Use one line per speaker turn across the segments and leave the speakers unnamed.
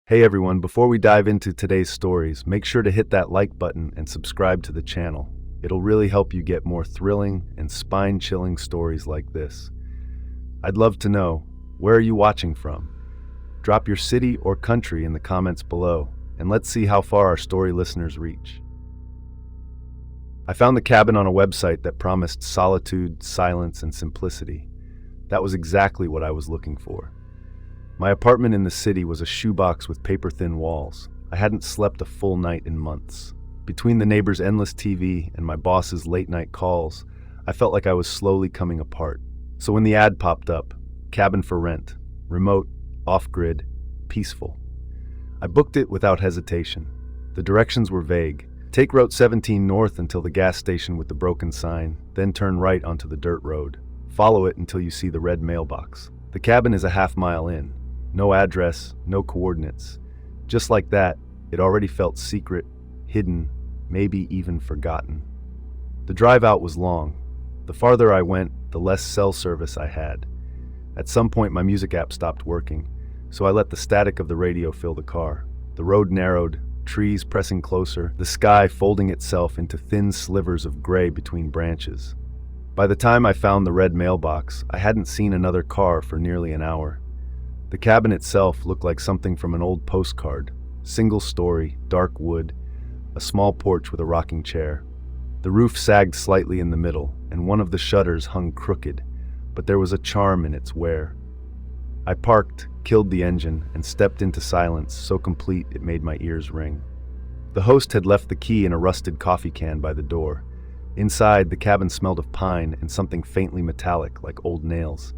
Hey everyone, before we dive into today's stories, make sure to hit that like button and subscribe to the channel. It'll really help you get more thrilling and spine-chilling stories like this. I'd love to know, where are you watching from? Drop your city or country in the comments below, and let's see how far our story listeners reach. I found the cabin on a website that promised solitude, silence, and simplicity. That was exactly what I was looking for. My apartment in the city was a shoebox with paper-thin walls. I hadn't slept a full night in months. Between the neighbors' endless TV and my boss's late-night calls, I felt like I was slowly coming apart. So when the ad popped up, cabin for rent, remote, off-grid, peaceful, I booked it without hesitation. The directions were vague. Take Route 17 north until the gas station with the broken sign, then turn right onto the dirt road. Follow it until you see the red mailbox. The cabin is a half-mile in. No address, no coordinates. Just like that, it already felt secret, hidden, maybe even forgotten. The drive out was long. The farther I went, the less cell service I had. At some point, my music app stopped working, so I let the static of the radio fill the car. The road narrowed, trees pressing closer, the sky folding itself into thin slivers of gray between branches. By the time I found the red mailbox, I hadn't seen another car for nearly an hour. The cabin itself looked like something from an old postcard. Single story, dark wood, a small porch with a rocking chair. The roof sagged slightly in the middle, and one of the shutters hung crooked, but there was a charm in its wear. I parked, killed the engine, and stepped into silence so complete it made my ears ring. The host had left the key in a rusted coffee can by the door. Inside, the cabin smelled of pine and something faintly metallic like old nails.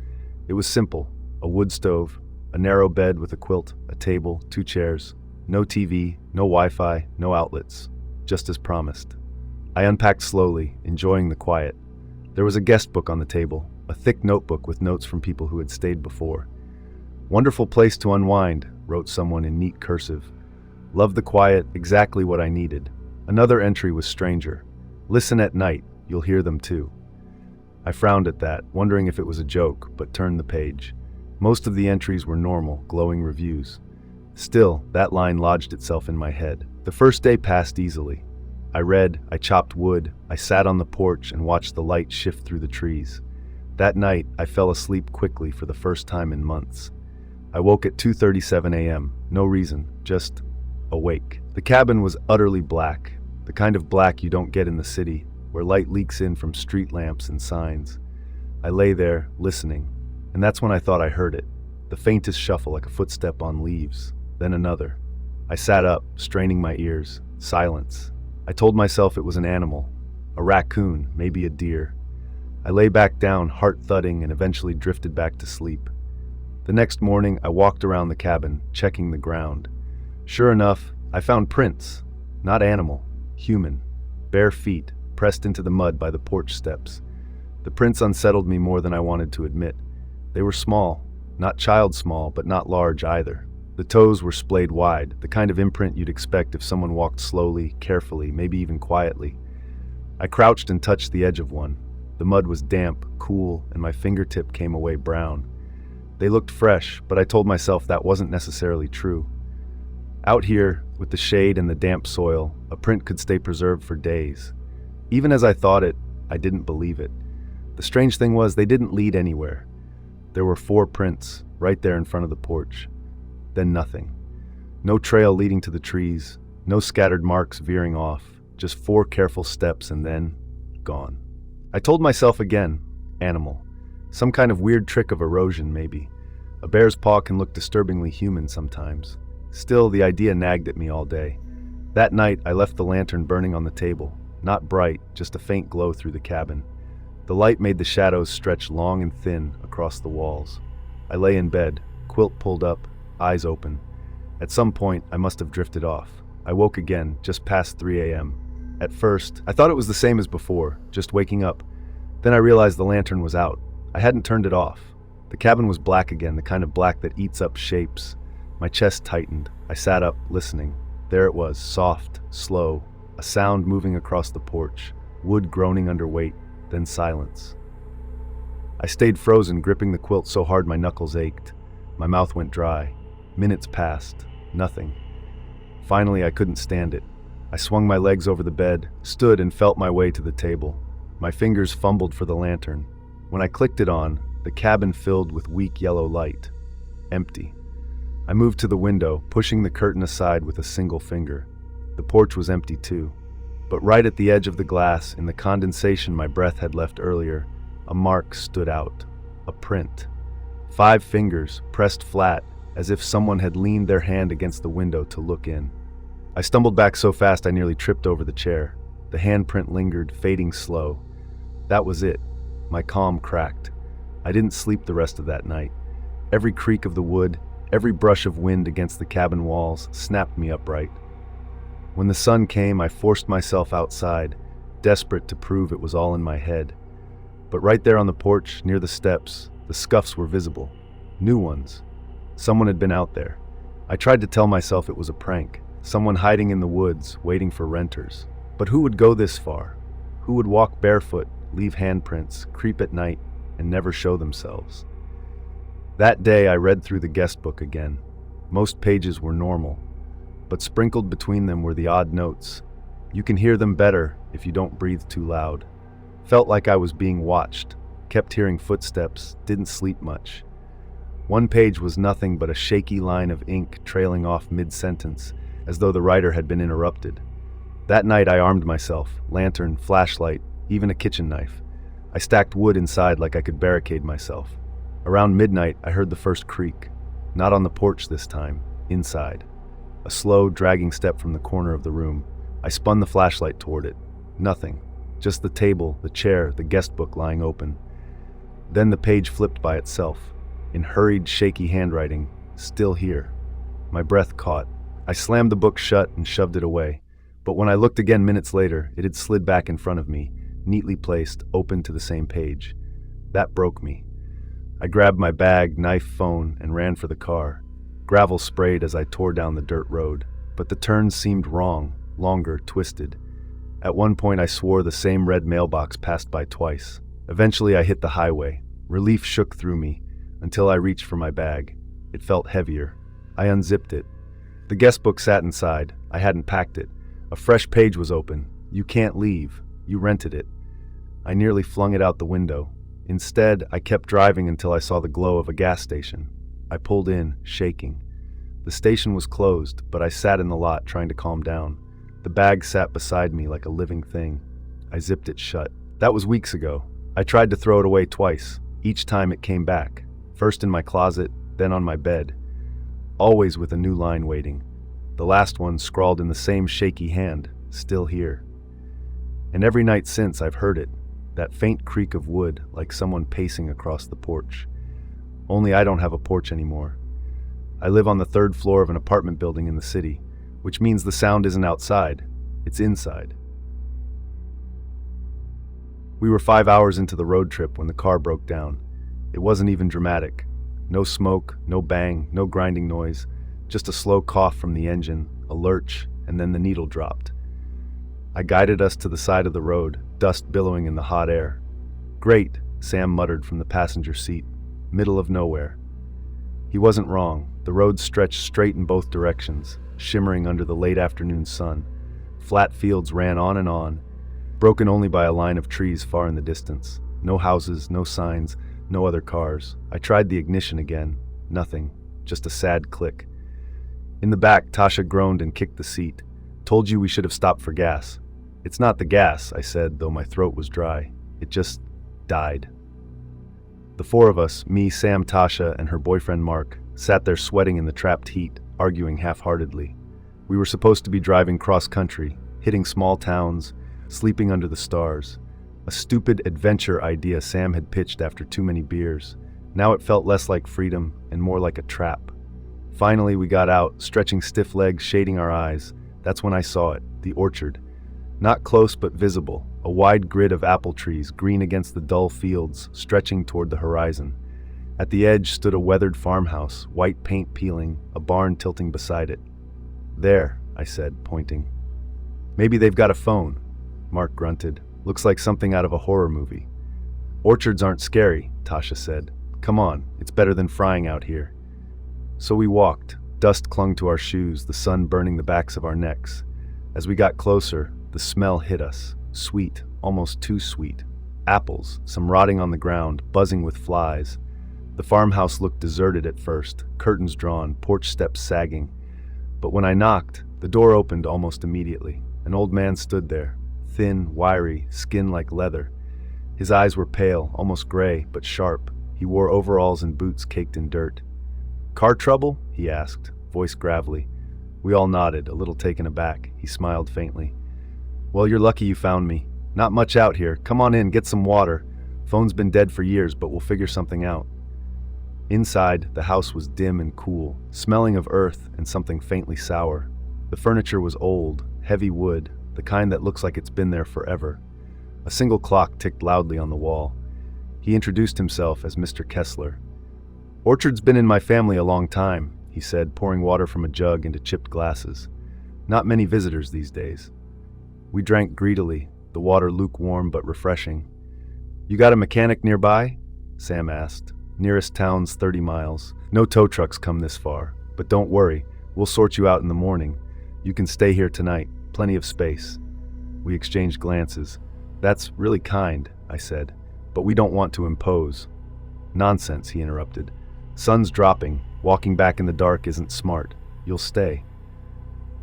It was simple, a wood stove, a narrow bed with a quilt, a table, 2 chairs. No TV, no Wi-Fi, no outlets. Just as promised. I unpacked slowly, enjoying the quiet. There was a guest book on the table, a thick notebook with notes from people who had stayed before. "Wonderful place to unwind," wrote someone in neat cursive. "Love the quiet, exactly what I needed." Another entry was stranger. "Listen at night, you'll hear them too." I frowned at that, wondering if it was a joke, but turned the page. Most of the entries were normal, glowing reviews. Still, that line lodged itself in my head. The first day passed easily. I read, I chopped wood, I sat on the porch and watched the light shift through the trees. That night, I fell asleep quickly for the first time in months. I woke at 2:37 a.m., no reason, just awake. The cabin was utterly black, the kind of black you don't get in the city, where light leaks in from street lamps and signs. I lay there, listening. And that's when I thought I heard it, the faintest shuffle like a footstep on leaves, then another. I sat up, straining my ears. Silence. I told myself it was an animal, a raccoon, maybe a deer. I lay back down, heart thudding, and eventually drifted back to sleep. The next morning, I walked around the cabin, checking the ground. Sure enough, I found prints, not animal, human, bare feet, pressed into the mud by the porch steps. The prints unsettled me more than I wanted to admit. They were small, not child small, but not large either. The toes were splayed wide, the kind of imprint you'd expect if someone walked slowly, carefully, maybe even quietly. I crouched and touched the edge of one. The mud was damp, cool, and my fingertip came away brown. They looked fresh, but I told myself that wasn't necessarily true. Out here, with the shade and the damp soil, a print could stay preserved for days. Even as I thought it, I didn't believe it. The strange thing was, they didn't lead anywhere. There were 4 prints, right there in front of the porch. Then nothing. No trail leading to the trees, no scattered marks veering off, just 4 careful steps and then, gone. I told myself again, animal. Some kind of weird trick of erosion, maybe. A bear's paw can look disturbingly human sometimes. Still, the idea nagged at me all day. That night, I left the lantern burning on the table. Not bright, just a faint glow through the cabin. The light made the shadows stretch long and thin across the walls. I lay in bed, quilt pulled up, eyes open. At some point, I must have drifted off. I woke again, just past 3 a.m. At first, I thought it was the same as before, just waking up. Then I realized the lantern was out. I hadn't turned it off. The cabin was black again, the kind of black that eats up shapes. My chest tightened. I sat up, listening. There it was, soft, slow, a sound moving across the porch, wood groaning under weight. Then silence. I stayed frozen, gripping the quilt so hard my knuckles ached. My mouth went dry. Minutes passed. Nothing. Finally, I couldn't stand it. I swung my legs over the bed, stood and felt my way to the table. My fingers fumbled for the lantern. When I clicked it on, the cabin filled with weak yellow light. Empty. I moved to the window, pushing the curtain aside with a single finger. The porch was empty too. But right at the edge of the glass, in the condensation my breath had left earlier, a mark stood out. A print. 5 fingers, pressed flat, as if someone had leaned their hand against the window to look in. I stumbled back so fast I nearly tripped over the chair. The handprint lingered, fading slow. That was it. My calm cracked. I didn't sleep the rest of that night. Every creak of the wood, every brush of wind against the cabin walls snapped me upright. When the sun came, I forced myself outside, desperate to prove it was all in my head. But right there on the porch, near the steps, the scuffs were visible. New ones. Someone had been out there. I tried to tell myself it was a prank, someone hiding in the woods, waiting for renters. But who would go this far? Who would walk barefoot, leave handprints, creep at night, and never show themselves? That day I read through the guest book again. Most pages were normal, but sprinkled between them were the odd notes. You can hear them better if you don't breathe too loud. Felt like I was being watched, kept hearing footsteps, didn't sleep much. One page was nothing but a shaky line of ink trailing off mid-sentence, as though the writer had been interrupted. That night I armed myself, lantern, flashlight, even a kitchen knife. I stacked wood inside like I could barricade myself. Around midnight I heard the first creak. Not on the porch this time, inside. A slow, dragging step from the corner of the room. I spun the flashlight toward it. Nothing. Just the table, the chair, the guest book lying open. Then the page flipped by itself. In hurried, shaky handwriting, still here. My breath caught. I slammed the book shut and shoved it away. But when I looked again minutes later, it had slid back in front of me, neatly placed, open to the same page. That broke me. I grabbed my bag, knife, phone, and ran for the car. Gravel sprayed as I tore down the dirt road, but the turns seemed wrong, longer, twisted. At one point I swore the same red mailbox passed by twice. Eventually I hit the highway. Relief shook through me, until I reached for my bag. It felt heavier. I unzipped it. The guest book sat inside. I hadn't packed it. A fresh page was open. You can't leave. You rented it. I nearly flung it out the window. Instead, I kept driving until I saw the glow of a gas station. I pulled in, shaking. The station was closed, but I sat in the lot trying to calm down. The bag sat beside me like a living thing. I zipped it shut. That was weeks ago. I tried to throw it away twice. Each time it came back. First in my closet, then on my bed. Always with a new line waiting. The last one scrawled in the same shaky hand, still here. And every night since I've heard it, that faint creak of wood like someone pacing across the porch. Only I don't have a porch anymore. I live on the 3rd floor of an apartment building in the city, which means the sound isn't outside, it's inside. We were 5 hours into the road trip when the car broke down. It wasn't even dramatic. No smoke, no bang, no grinding noise, just a slow cough from the engine, a lurch, and then the needle dropped. I guided us to the side of the road, dust billowing in the hot air. "Great," Sam muttered from the passenger seat. Middle of nowhere. He wasn't wrong. The road stretched straight in both directions, shimmering under the late afternoon sun. Flat fields ran on, broken only by a line of trees far in the distance. No houses, no signs, no other cars. I tried the ignition again. Nothing. Just a sad click. In the back, Tasha groaned and kicked the seat. "Told you we should have stopped for gas." "It's not the gas," I said, though my throat was dry. It just died. The 4 of us, me, Sam, Tasha, and her boyfriend Mark, sat there sweating in the trapped heat, arguing half-heartedly. We were supposed to be driving cross-country, hitting small towns, sleeping under the stars. A stupid adventure idea Sam had pitched after too many beers. Now it felt less like freedom and more like a trap. Finally we got out, stretching stiff legs, shading our eyes. That's when I saw it, the orchard. Not close but visible, a wide grid of apple trees, green against the dull fields, stretching toward the horizon. At the edge stood a weathered farmhouse, white paint peeling, a barn tilting beside it. "There," I said, pointing. "Maybe they've got a phone," Mark grunted. "Looks like something out of a horror movie." "Orchards aren't scary," Tasha said. "Come on, it's better than frying out here." So we walked, Dust clung to our shoes, the sun burning the backs of our necks. As we got closer, the smell hit us. Sweet, almost too sweet. Apples, some rotting on the ground, buzzing with flies. The farmhouse looked deserted at first, curtains drawn, porch steps sagging. But when I knocked, the door opened almost immediately. An old man stood there, thin, wiry, skin like leather. His eyes were pale, almost gray, but sharp. He wore overalls and boots caked in dirt. "Car trouble?" he asked, voice gravelly. We all nodded, a little taken aback. He smiled faintly. "Well, you're lucky you found me. Not much out here. Come on in, get some water. Phone's been dead for years, but we'll figure something out." Inside, the house was dim and cool, smelling of earth and something faintly sour. The furniture was old, heavy wood, the kind that looks like it's been there forever. A single clock ticked loudly on the wall. He introduced himself as Mr. Kessler. "Orchard's been in my family a long time," he said, pouring water from a jug into chipped glasses. "Not many visitors these days." We drank greedily, the water lukewarm but refreshing. "You got a mechanic nearby?" Sam asked. "Nearest town's 30 miles. No tow trucks come this far. But don't worry, we'll sort you out in the morning. You can stay here tonight, plenty of space." We exchanged glances. "That's really kind," I said, "but we don't want to impose." "Nonsense," he interrupted. "Sun's dropping. Walking back in the dark isn't smart. You'll stay."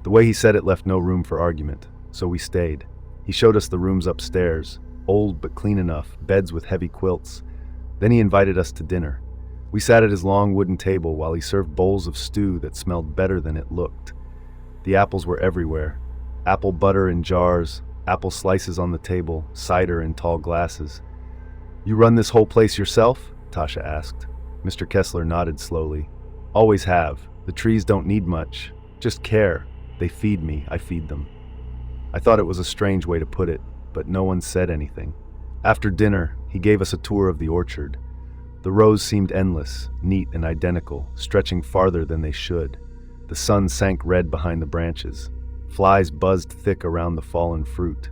The way he said it left no room for argument, so we stayed. He showed us the rooms upstairs, old but clean enough, beds with heavy quilts. Then he invited us to dinner. We sat at his long wooden table while he served bowls of stew that smelled better than it looked. The apples were everywhere. Apple butter in jars, apple slices on the table, cider in tall glasses. "You run this whole place yourself?" Tasha asked. Mr. Kessler nodded slowly. "Always have. The trees don't need much. Just care. They feed me, I feed them." I thought it was a strange way to put it, but no one said anything. After dinner, he gave us a tour of the orchard. The rows seemed endless, neat and identical, stretching farther than they should. The sun sank red behind the branches. Flies buzzed thick around the fallen fruit.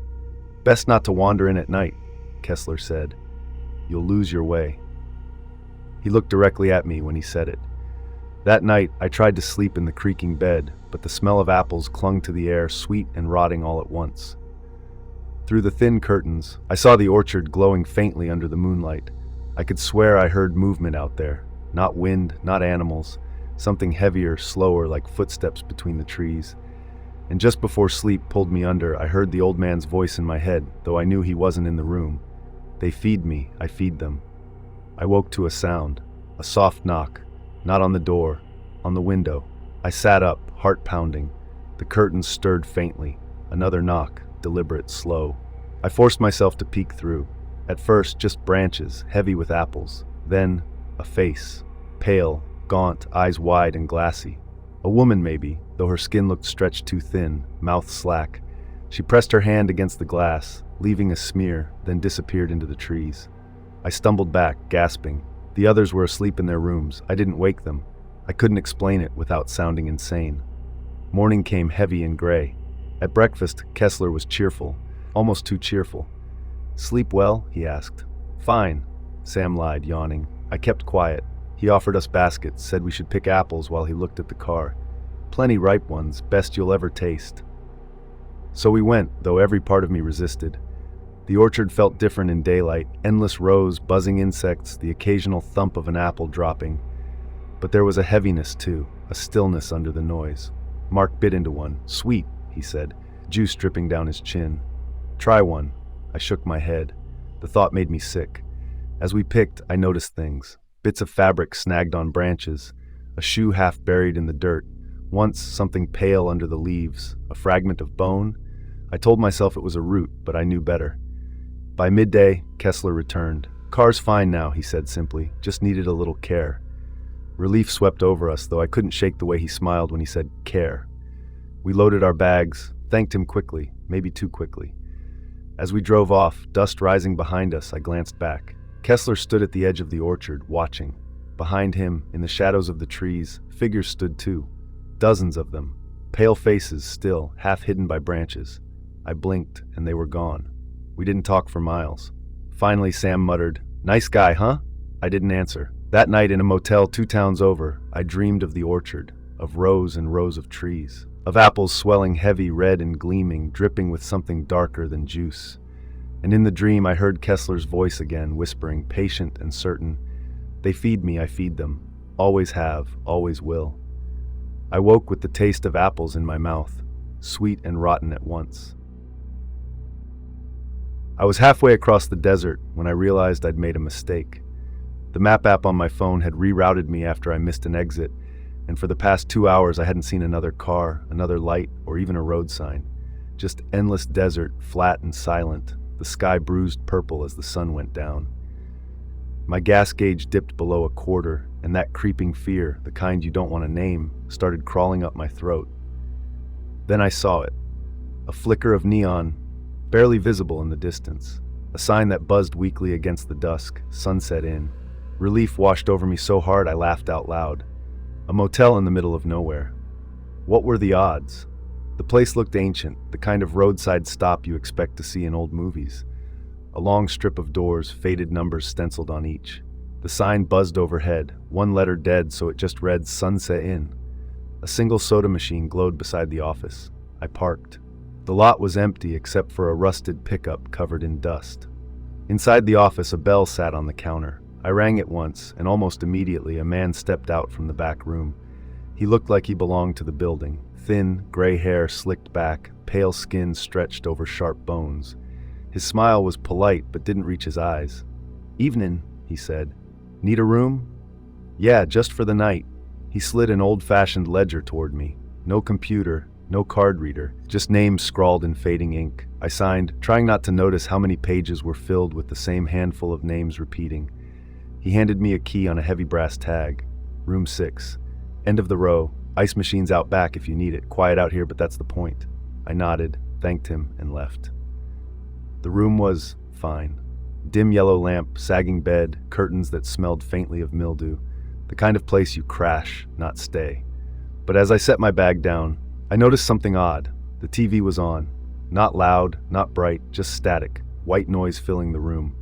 "Best not to wander in at night," Kessler said. "You'll lose your way." He looked directly at me when he said it. That night, I tried to sleep in the creaking bed, but the smell of apples clung to the air, sweet and rotting all at once. Through the thin curtains, I saw the orchard glowing faintly under the moonlight. I could swear I heard movement out there. Not wind, not animals. Something heavier, slower, like footsteps between the trees. And just before sleep pulled me under, I heard the old man's voice in my head, though I knew he wasn't in the room. "They feed me, I feed them." I woke to a sound, a soft knock, not on the door, on the window. I sat up, heart pounding. The curtains stirred faintly. Another knock, deliberate, slow. I forced myself to peek through. At first, just branches, heavy with apples. Then, a face, pale, gaunt, eyes wide and glassy. A woman maybe, though her skin looked stretched too thin, mouth slack. She pressed her hand against the glass, leaving a smear, then disappeared into the trees. I stumbled back, gasping. The others were asleep in their rooms. I didn't wake them. I couldn't explain it without sounding insane. Morning came heavy and gray. At breakfast, Kessler was cheerful, almost too cheerful. "Sleep well?" he asked. "Fine," Sam lied, yawning. I kept quiet. He offered us baskets, said we should pick apples while he looked at the car. "Plenty ripe ones, best you'll ever taste." So we went, though every part of me resisted. The orchard felt different in daylight, endless rows, buzzing insects, the occasional thump of an apple dropping. But there was a heaviness too, a stillness under the noise. Mark bit into one. "Sweet," he said, juice dripping down his chin. "Try one." I shook my head. The thought made me sick. As we picked, I noticed things. Bits of fabric snagged on branches, a shoe half buried in the dirt, once something pale under the leaves, a fragment of bone. I told myself it was a root, but I knew better. By midday, Kessler returned. "Car's fine now," he said simply, "just needed a little care." Relief swept over us, though I couldn't shake the way he smiled when he said, "care." We loaded our bags, thanked him quickly, maybe too quickly. As we drove off, dust rising behind us, I glanced back. Kessler stood at the edge of the orchard, watching. Behind him, in the shadows of the trees, figures stood too. Dozens of them. Pale faces still, half hidden by branches. I blinked, and they were gone. We didn't talk for miles. Finally, Sam muttered, "Nice guy, huh?" I didn't answer. That night in a motel 2 towns over, I dreamed of the orchard. of rows and rows of trees, of apples swelling heavy, red and gleaming, dripping with something darker than juice. And in the dream I heard Kessler's voice again, whispering, patient and certain, "They feed me, I feed them. Always have, always will." I woke with the taste of apples in my mouth, sweet and rotten at once. I was halfway across the desert when I realized I'd made a mistake. The map app on my phone had rerouted me after I missed an exit, and for the past 2 hours I hadn't seen another car, another light, or even a road sign. Just endless desert, flat and silent, the sky bruised purple as the sun went down. My gas gauge dipped below a quarter, and that creeping fear, the kind you don't want to name, started crawling up my throat. Then I saw it. A flicker of neon, barely visible in the distance. A sign that buzzed weakly against the dusk, sunset in. Relief washed over me so hard I laughed out loud. A motel in the middle of nowhere. What were the odds? The place looked ancient, the kind of roadside stop you expect to see in old movies. A long strip of doors, faded numbers stenciled on each. The sign buzzed overhead, one letter dead so it just read Sunset Inn. A single soda machine glowed beside the office. I parked. The lot was empty except for a rusted pickup covered in dust. Inside the office, a bell sat on the counter. I rang it once, and almost immediately a man stepped out from the back room. He looked like he belonged to the building. Thin, gray hair slicked back, pale skin stretched over sharp bones. His smile was polite but didn't reach his eyes. "Evenin'," he said. "Need a room?" "Yeah, just for the night." He slid an old-fashioned ledger toward me. No computer, no card reader, just names scrawled in fading ink. I signed, trying not to notice how many pages were filled with the same handful of names repeating. He handed me a key on a heavy brass tag. Room 6. End of the row. Ice machine's out back if you need it. Quiet out here, but that's the point. I nodded, thanked him, and left. The room was fine. Dim yellow lamp, sagging bed, curtains that smelled faintly of mildew. The kind of place you crash, not stay. But as I set my bag down, I noticed something odd. The TV was on. Not loud, not bright, just static, white noise filling the room.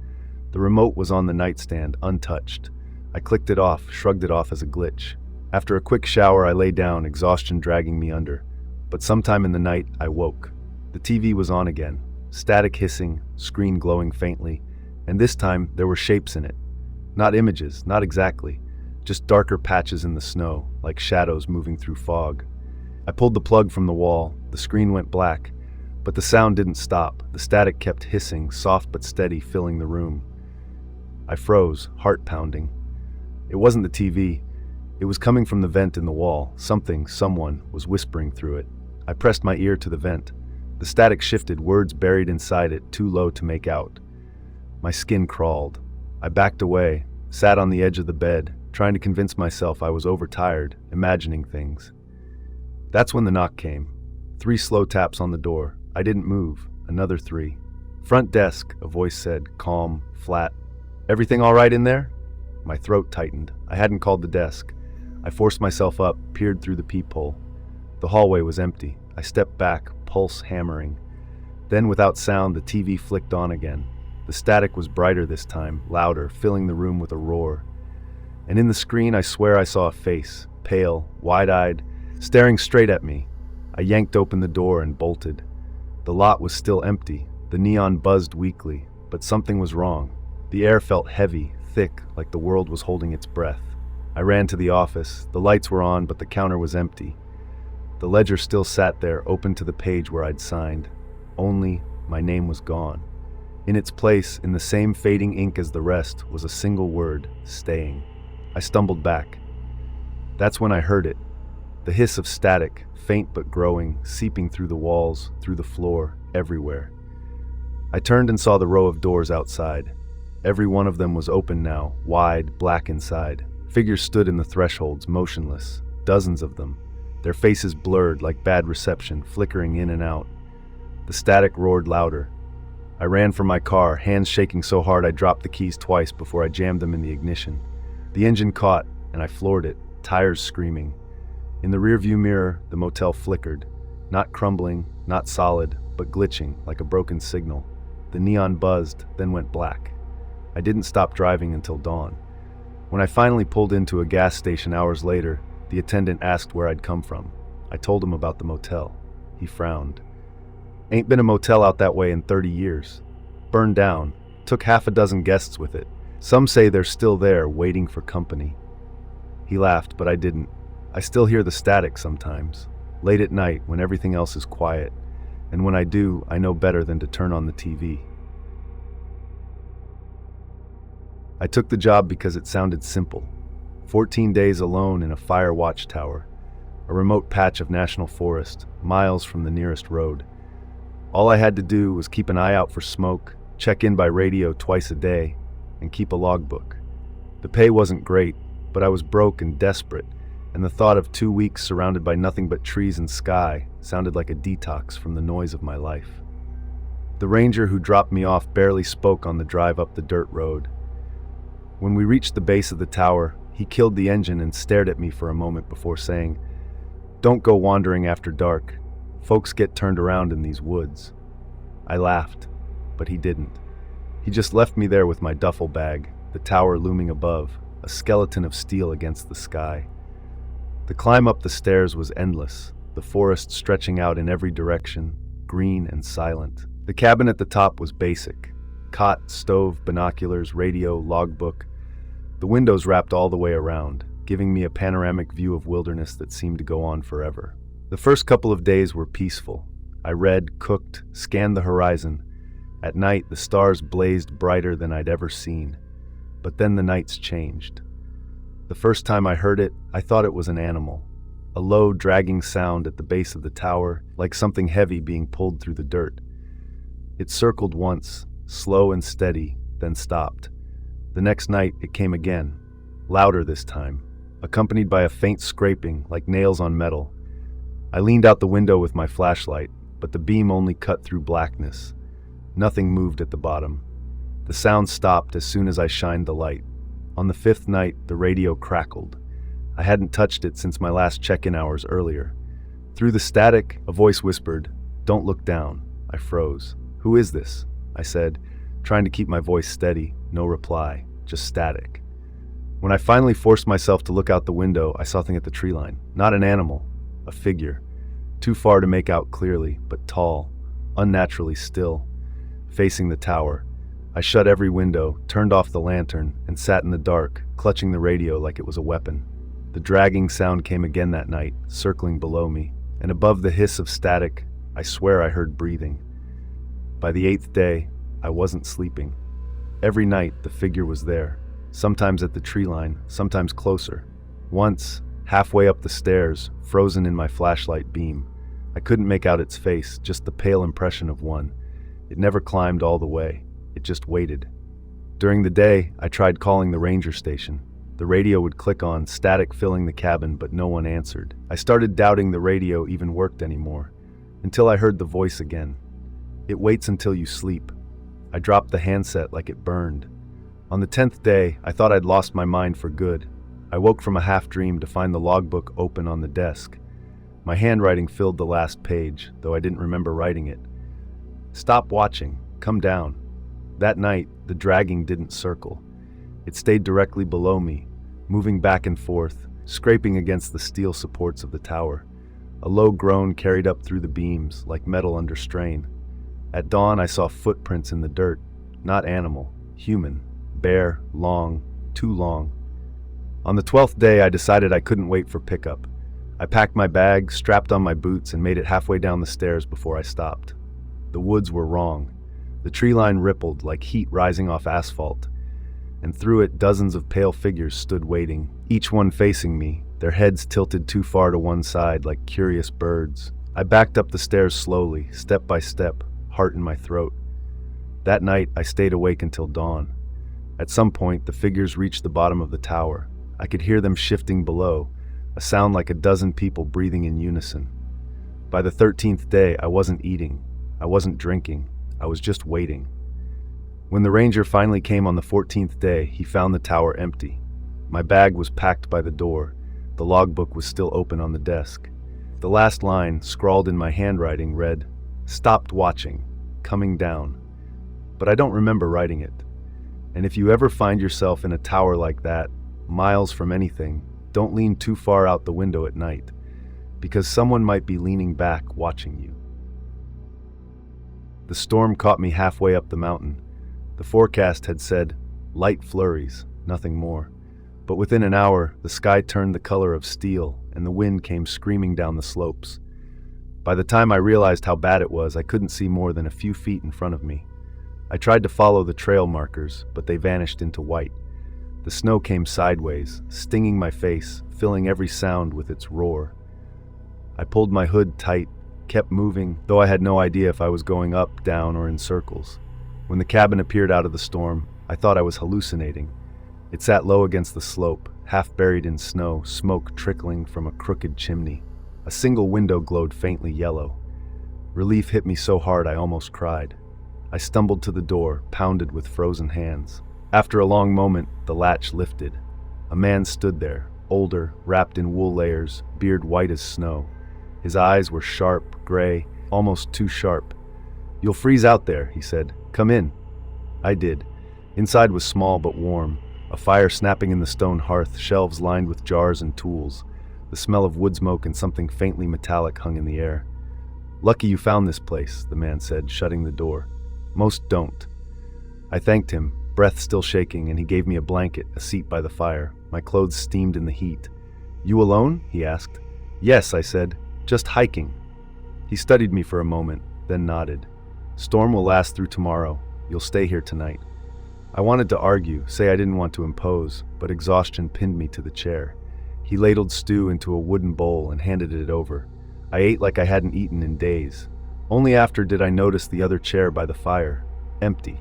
The remote was on the nightstand, untouched. I clicked it off, shrugged it off as a glitch. After a quick shower, I lay down, exhaustion dragging me under. But sometime in the night, I woke. The TV was on again. Static hissing, screen glowing faintly, and this time there were shapes in it. Not images, not exactly. Just darker patches in the snow, like shadows moving through fog. I pulled the plug from the wall. The screen went black. But the sound didn't stop. The static kept hissing, soft but steady, filling the room. I froze, heart pounding. It wasn't the TV. It was coming from the vent in the wall. Someone was whispering through it. I pressed my ear to the vent. The static shifted, words buried inside it, too low to make out. My skin crawled. I backed away, sat on the edge of the bed, trying to convince myself I was overtired, imagining things. That's when the knock came. 3 slow taps on the door. I didn't move. Another 3. "Front desk," a voice said, calm, flat. "Everything all right in there?" My throat tightened. I hadn't called the desk. I forced myself up, peered through the peephole. The hallway was empty. I stepped back, pulse hammering. Then, without sound, the TV flicked on again. The static was brighter this time, louder, filling the room with a roar. And in the screen, I swear I saw a face, pale, wide-eyed, staring straight at me. I yanked open the door and bolted. The lot was still empty. The neon buzzed weakly, but something was wrong. The air felt heavy, thick, like the world was holding its breath. I ran to the office. The lights were on, but the counter was empty. The ledger still sat there, open to the page where I'd signed. Only, my name was gone. In its place, in the same fading ink as the rest, was a single word, staying. I stumbled back. That's when I heard it. The hiss of static, faint but growing, seeping through the walls, through the floor, everywhere. I turned and saw the row of doors outside. Every one of them was open now, wide, black inside. Figures stood in the thresholds, motionless, dozens of them, their faces blurred like bad reception, flickering in and out. The static roared louder. I ran for my car, hands shaking so hard I dropped the keys twice before I jammed them in the ignition. The engine caught, and I floored it, tires screaming. In the rearview mirror, the motel flickered, not crumbling, not solid, but glitching like a broken signal. The neon buzzed, then went black. I didn't stop driving until dawn. When I finally pulled into a gas station hours later, The attendant asked where I'd come from. I told him about the motel. He frowned. Ain't been a motel out that way in 30 years. Burned down. Took half a dozen guests with it. Some say they're still there, waiting for company. He laughed, but I didn't. I still hear the static sometimes, late at night when everything else is quiet. And when I do, I know better than to turn on the TV. I took the job because it sounded simple. 14 days alone in a fire watchtower, a remote patch of national forest, miles from the nearest road. All I had to do was keep an eye out for smoke, check in by radio twice a day, and keep a logbook. The pay wasn't great, but I was broke and desperate, and the thought of 2 weeks surrounded by nothing but trees and sky sounded like a detox from the noise of my life. The ranger who dropped me off barely spoke on the drive up the dirt road. When we reached the base of the tower, he killed the engine and stared at me for a moment before saying, "Don't go wandering after dark. Folks get turned around in these woods." I laughed, but he didn't. He just left me there with my duffel bag, the tower looming above, a skeleton of steel against the sky. The climb up the stairs was endless, the forest stretching out in every direction, green and silent. The cabin at the top was basic. Cot, stove, binoculars, radio, logbook. The windows wrapped all the way around, giving me a panoramic view of wilderness that seemed to go on forever. The first couple of days were peaceful. I read, cooked, scanned the horizon. At night, the stars blazed brighter than I'd ever seen. But then the nights changed. The first time I heard it, I thought it was an animal. A low, dragging sound at the base of the tower, like something heavy being pulled through the dirt. It circled once, slow and steady, then stopped. The next night, it came again, louder this time, accompanied by a faint scraping like nails on metal. I leaned out the window with my flashlight, but the beam only cut through blackness. Nothing moved at the bottom. The sound stopped as soon as I shined the light. On the fifth night, the radio crackled. I hadn't touched it since my last check-in hours earlier. Through the static, a voice whispered, "Don't look down." I froze. "Who is this?" I said, trying to keep my voice steady. No reply, just static. When I finally forced myself to look out the window, I saw something at the tree line. Not an animal, a figure. Too far to make out clearly, but tall, unnaturally still, facing the tower. I shut every window, turned off the lantern, and sat in the dark, clutching the radio like it was a weapon. The dragging sound came again that night, circling below me, and above the hiss of static, I swear I heard breathing. By the 8th day, I wasn't sleeping. Every night, the figure was there, sometimes at the tree line, sometimes closer. Once, halfway up the stairs, frozen in my flashlight beam. I couldn't make out its face, just the pale impression of one. It never climbed all the way. It just waited. During the day, I tried calling the ranger station. The radio would click on, static filling the cabin, but no one answered. I started doubting the radio even worked anymore, until I heard the voice again. "It waits until you sleep." I dropped the handset like it burned. On the 10th day, I thought I'd lost my mind for good. I woke from a half-dream to find the logbook open on the desk. My handwriting filled the last page, though I didn't remember writing it. "Stop watching. Come down." That night, the dragging didn't circle. It stayed directly below me, moving back and forth, scraping against the steel supports of the tower. A low groan carried up through the beams, like metal under strain. At dawn, I saw footprints in the dirt, not animal, human, bare, long, too long. On the 12th day, I decided I couldn't wait for pickup. I packed my bag, strapped on my boots, and made it halfway down the stairs before I stopped. The woods were wrong. The tree line rippled like heat rising off asphalt, and through it dozens of pale figures stood waiting, each one facing me, their heads tilted too far to one side like curious birds. I backed up the stairs slowly, step by step, heart in my throat. That night, I stayed awake until dawn. At some point, the figures reached the bottom of the tower. I could hear them shifting below, a sound like a dozen people breathing in unison. By the 13th day, I wasn't eating. I wasn't drinking. I was just waiting. When the ranger finally came on the 14th day, he found the tower empty. My bag was packed by the door. The logbook was still open on the desk. The last line, scrawled in my handwriting, read, "Stopped watching. Coming down." But I don't remember writing it. And if you ever find yourself in a tower like that, miles from anything, don't lean too far out the window at night, because someone might be leaning back watching you. The storm caught me halfway up the mountain. The forecast had said light flurries, nothing more. But within an hour, the sky turned the color of steel and the wind came screaming down the slopes. By the time I realized how bad it was, I couldn't see more than a few feet in front of me. I tried to follow the trail markers, but they vanished into white. The snow came sideways, stinging my face, filling every sound with its roar. I pulled my hood tight, kept moving, though I had no idea if I was going up, down, or in circles. When the cabin appeared out of the storm, I thought I was hallucinating. It sat low against the slope, half buried in snow, smoke trickling from a crooked chimney. A single window glowed faintly yellow. Relief hit me so hard I almost cried. I stumbled to the door, pounded with frozen hands. After a long moment, the latch lifted. A man stood there, older, wrapped in wool layers, beard white as snow. His eyes were sharp, gray, almost too sharp. "You'll freeze out there," he said. "Come in." I did. Inside was small but warm. A fire snapping in the stone hearth, shelves lined with jars and tools. The smell of wood smoke and something faintly metallic hung in the air. "Lucky you found this place," the man said, shutting the door. "Most don't." I thanked him, breath still shaking, and he gave me a blanket, a seat by the fire. My clothes steamed in the heat. "You alone?" he asked. "Yes," I said. "Just hiking." He studied me for a moment, then nodded. "Storm will last through tomorrow. You'll stay here tonight." I wanted to argue, say I didn't want to impose, but exhaustion pinned me to the chair. He ladled stew into a wooden bowl and handed it over. I ate like I hadn't eaten in days. Only after did I notice the other chair by the fire, empty,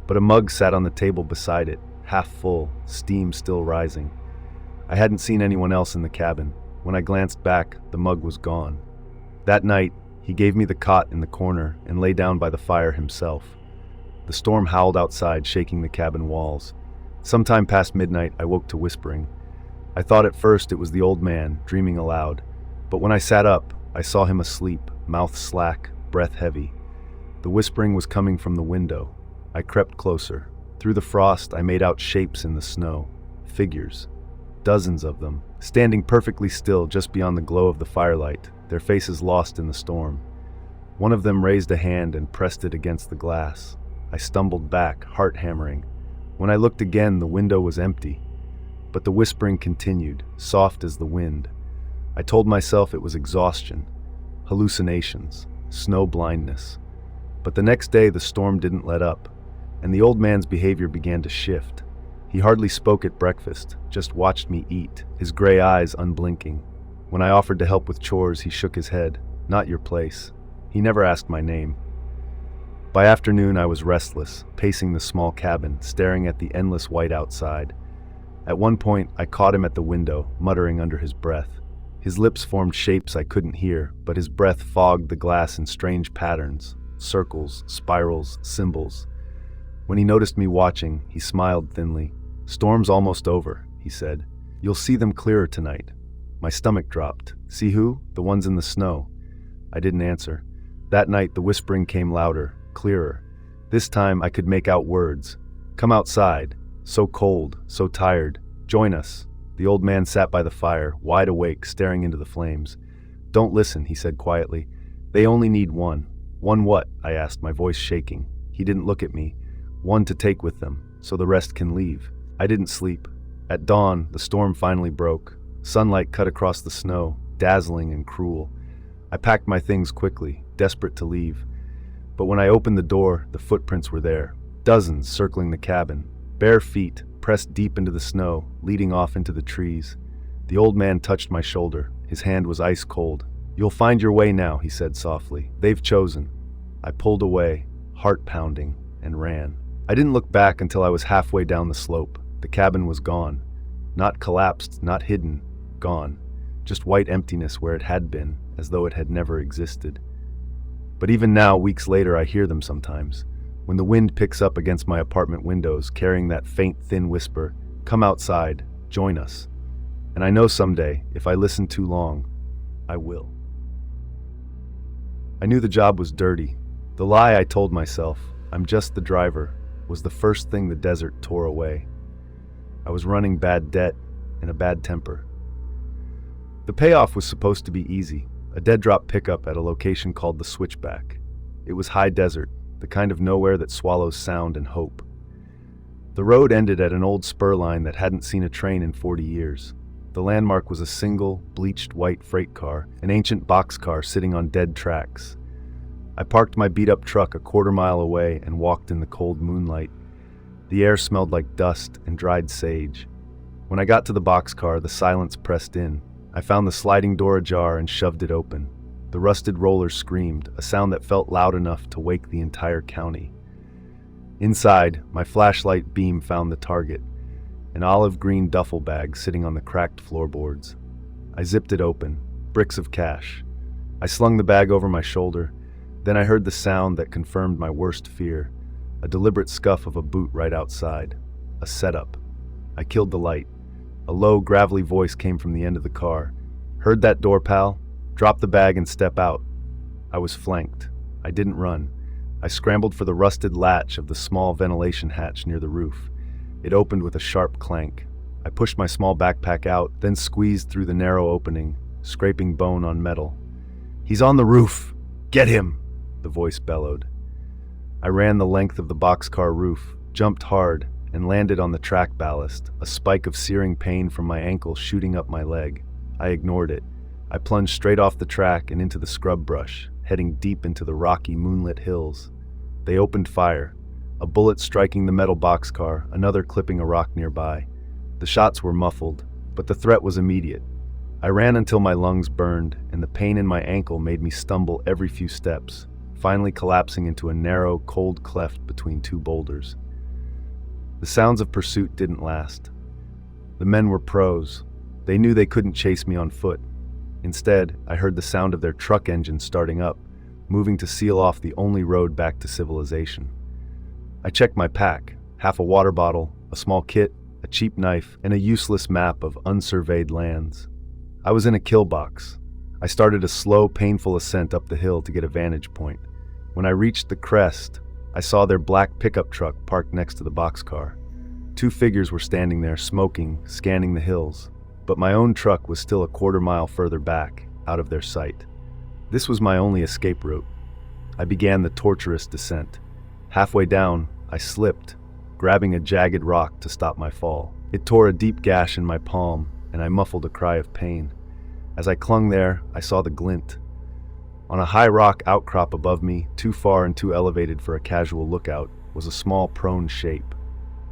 but a mug sat on the table beside it, half full, steam still rising. I hadn't seen anyone else in the cabin. When I glanced back, the mug was gone. That night, he gave me the cot in the corner and lay down by the fire himself. The storm howled outside, shaking the cabin walls. Sometime past midnight, I woke to whispering. I thought at first it was the old man, dreaming aloud. But when I sat up, I saw him asleep, mouth slack, breath heavy. The whispering was coming from the window. I crept closer. Through the frost, I made out shapes in the snow. Figures. Dozens of them, standing perfectly still just beyond the glow of the firelight, their faces lost in the storm. One of them raised a hand and pressed it against the glass. I stumbled back, heart hammering. When I looked again, the window was empty. But the whispering continued, soft as the wind. I told myself it was exhaustion, hallucinations, snow blindness. But the next day the storm didn't let up, and the old man's behavior began to shift. He hardly spoke at breakfast, just watched me eat, his gray eyes unblinking. When I offered to help with chores, he shook his head. "Not your place." He never asked my name. By afternoon, I was restless, pacing the small cabin, staring at the endless white outside. At one point, I caught him at the window, muttering under his breath. His lips formed shapes I couldn't hear, but his breath fogged the glass in strange patterns, circles, spirals, symbols. When he noticed me watching, he smiled thinly. "Storm's almost over," he said. "You'll see them clearer tonight." My stomach dropped. "See who? The ones in the snow." I didn't answer. That night, the whispering came louder, clearer. This time I could make out words. "Come outside. So cold, so tired. Join us." The old man sat by the fire, wide awake, staring into the flames. "Don't listen," he said quietly. "They only need one." "One what?" I asked, my voice shaking. He didn't look at me. "One to take with them, so the rest can leave." I didn't sleep. At dawn, the storm finally broke. Sunlight cut across the snow, dazzling and cruel. I packed my things quickly, desperate to leave. But when I opened the door, the footprints were there, dozens circling the cabin, bare feet, pressed deep into the snow, leading off into the trees. The old man touched my shoulder. His hand was ice cold. "You'll find your way now," he said softly. "They've chosen." I pulled away, heart pounding, and ran. I didn't look back until I was halfway down the slope. The cabin was gone. Not collapsed, not hidden, gone. Just white emptiness where it had been, as though it had never existed. But even now, weeks later, I hear them sometimes. When the wind picks up against my apartment windows, carrying that faint, thin whisper, "Come outside, join us." And I know someday, if I listen too long, I will. I knew the job was dirty. The lie I told myself, "I'm just the driver," was the first thing the desert tore away. I was running bad debt and a bad temper. The payoff was supposed to be easy, a dead-drop pickup at a location called the Switchback. It was high desert, the kind of nowhere that swallows sound and hope. The road ended at an old spur line that hadn't seen a train in 40 years. The landmark was a single, bleached white freight car, an ancient boxcar sitting on dead tracks. I parked my beat-up truck a quarter-mile away and walked in the cold moonlight. The air smelled like dust and dried sage. When I got to the boxcar, the silence pressed in. I found the sliding door ajar and shoved it open. The rusted rollers screamed, a sound that felt loud enough to wake the entire county. Inside, my flashlight beam found the target, an olive-green duffel bag sitting on the cracked floorboards. I zipped it open, bricks of cash. I slung the bag over my shoulder. Then I heard the sound that confirmed my worst fear, a deliberate scuff of a boot right outside. A setup. I killed the light. A low, gravelly voice came from the end of the car. "Heard that door, pal? Drop the bag and step out." I was flanked. I didn't run. I scrambled for the rusted latch of the small ventilation hatch near the roof. It opened with a sharp clank. I pushed my small backpack out, then squeezed through the narrow opening, scraping bone on metal. "He's on the roof! Get him!" the voice bellowed. I ran the length of the boxcar roof, jumped hard, and landed on the track ballast, a spike of searing pain from my ankle shooting up my leg. I ignored it. I plunged straight off the track and into the scrub brush, heading deep into the rocky, moonlit hills. They opened fire, a bullet striking the metal boxcar, another clipping a rock nearby. The shots were muffled, but the threat was immediate. I ran until my lungs burned, and the pain in my ankle made me stumble every few steps, finally collapsing into a narrow, cold cleft between two boulders. The sounds of pursuit didn't last. The men were pros. They knew they couldn't chase me on foot. Instead, I heard the sound of their truck engine starting up, moving to seal off the only road back to civilization. I checked my pack, half a water bottle, a small kit, a cheap knife, and a useless map of unsurveyed lands. I was in a kill box. I started a slow, painful ascent up the hill to get a vantage point. When I reached the crest, I saw their black pickup truck parked next to the boxcar. Two figures were standing there, smoking, scanning the hills, but my own truck was still a quarter-mile further back, out of their sight. This was my only escape route. I began the torturous descent. Halfway down, I slipped, grabbing a jagged rock to stop my fall. It tore a deep gash in my palm, and I muffled a cry of pain. As I clung there, I saw the glint. On a high rock outcrop above me, too far and too elevated for a casual lookout, was a small prone shape.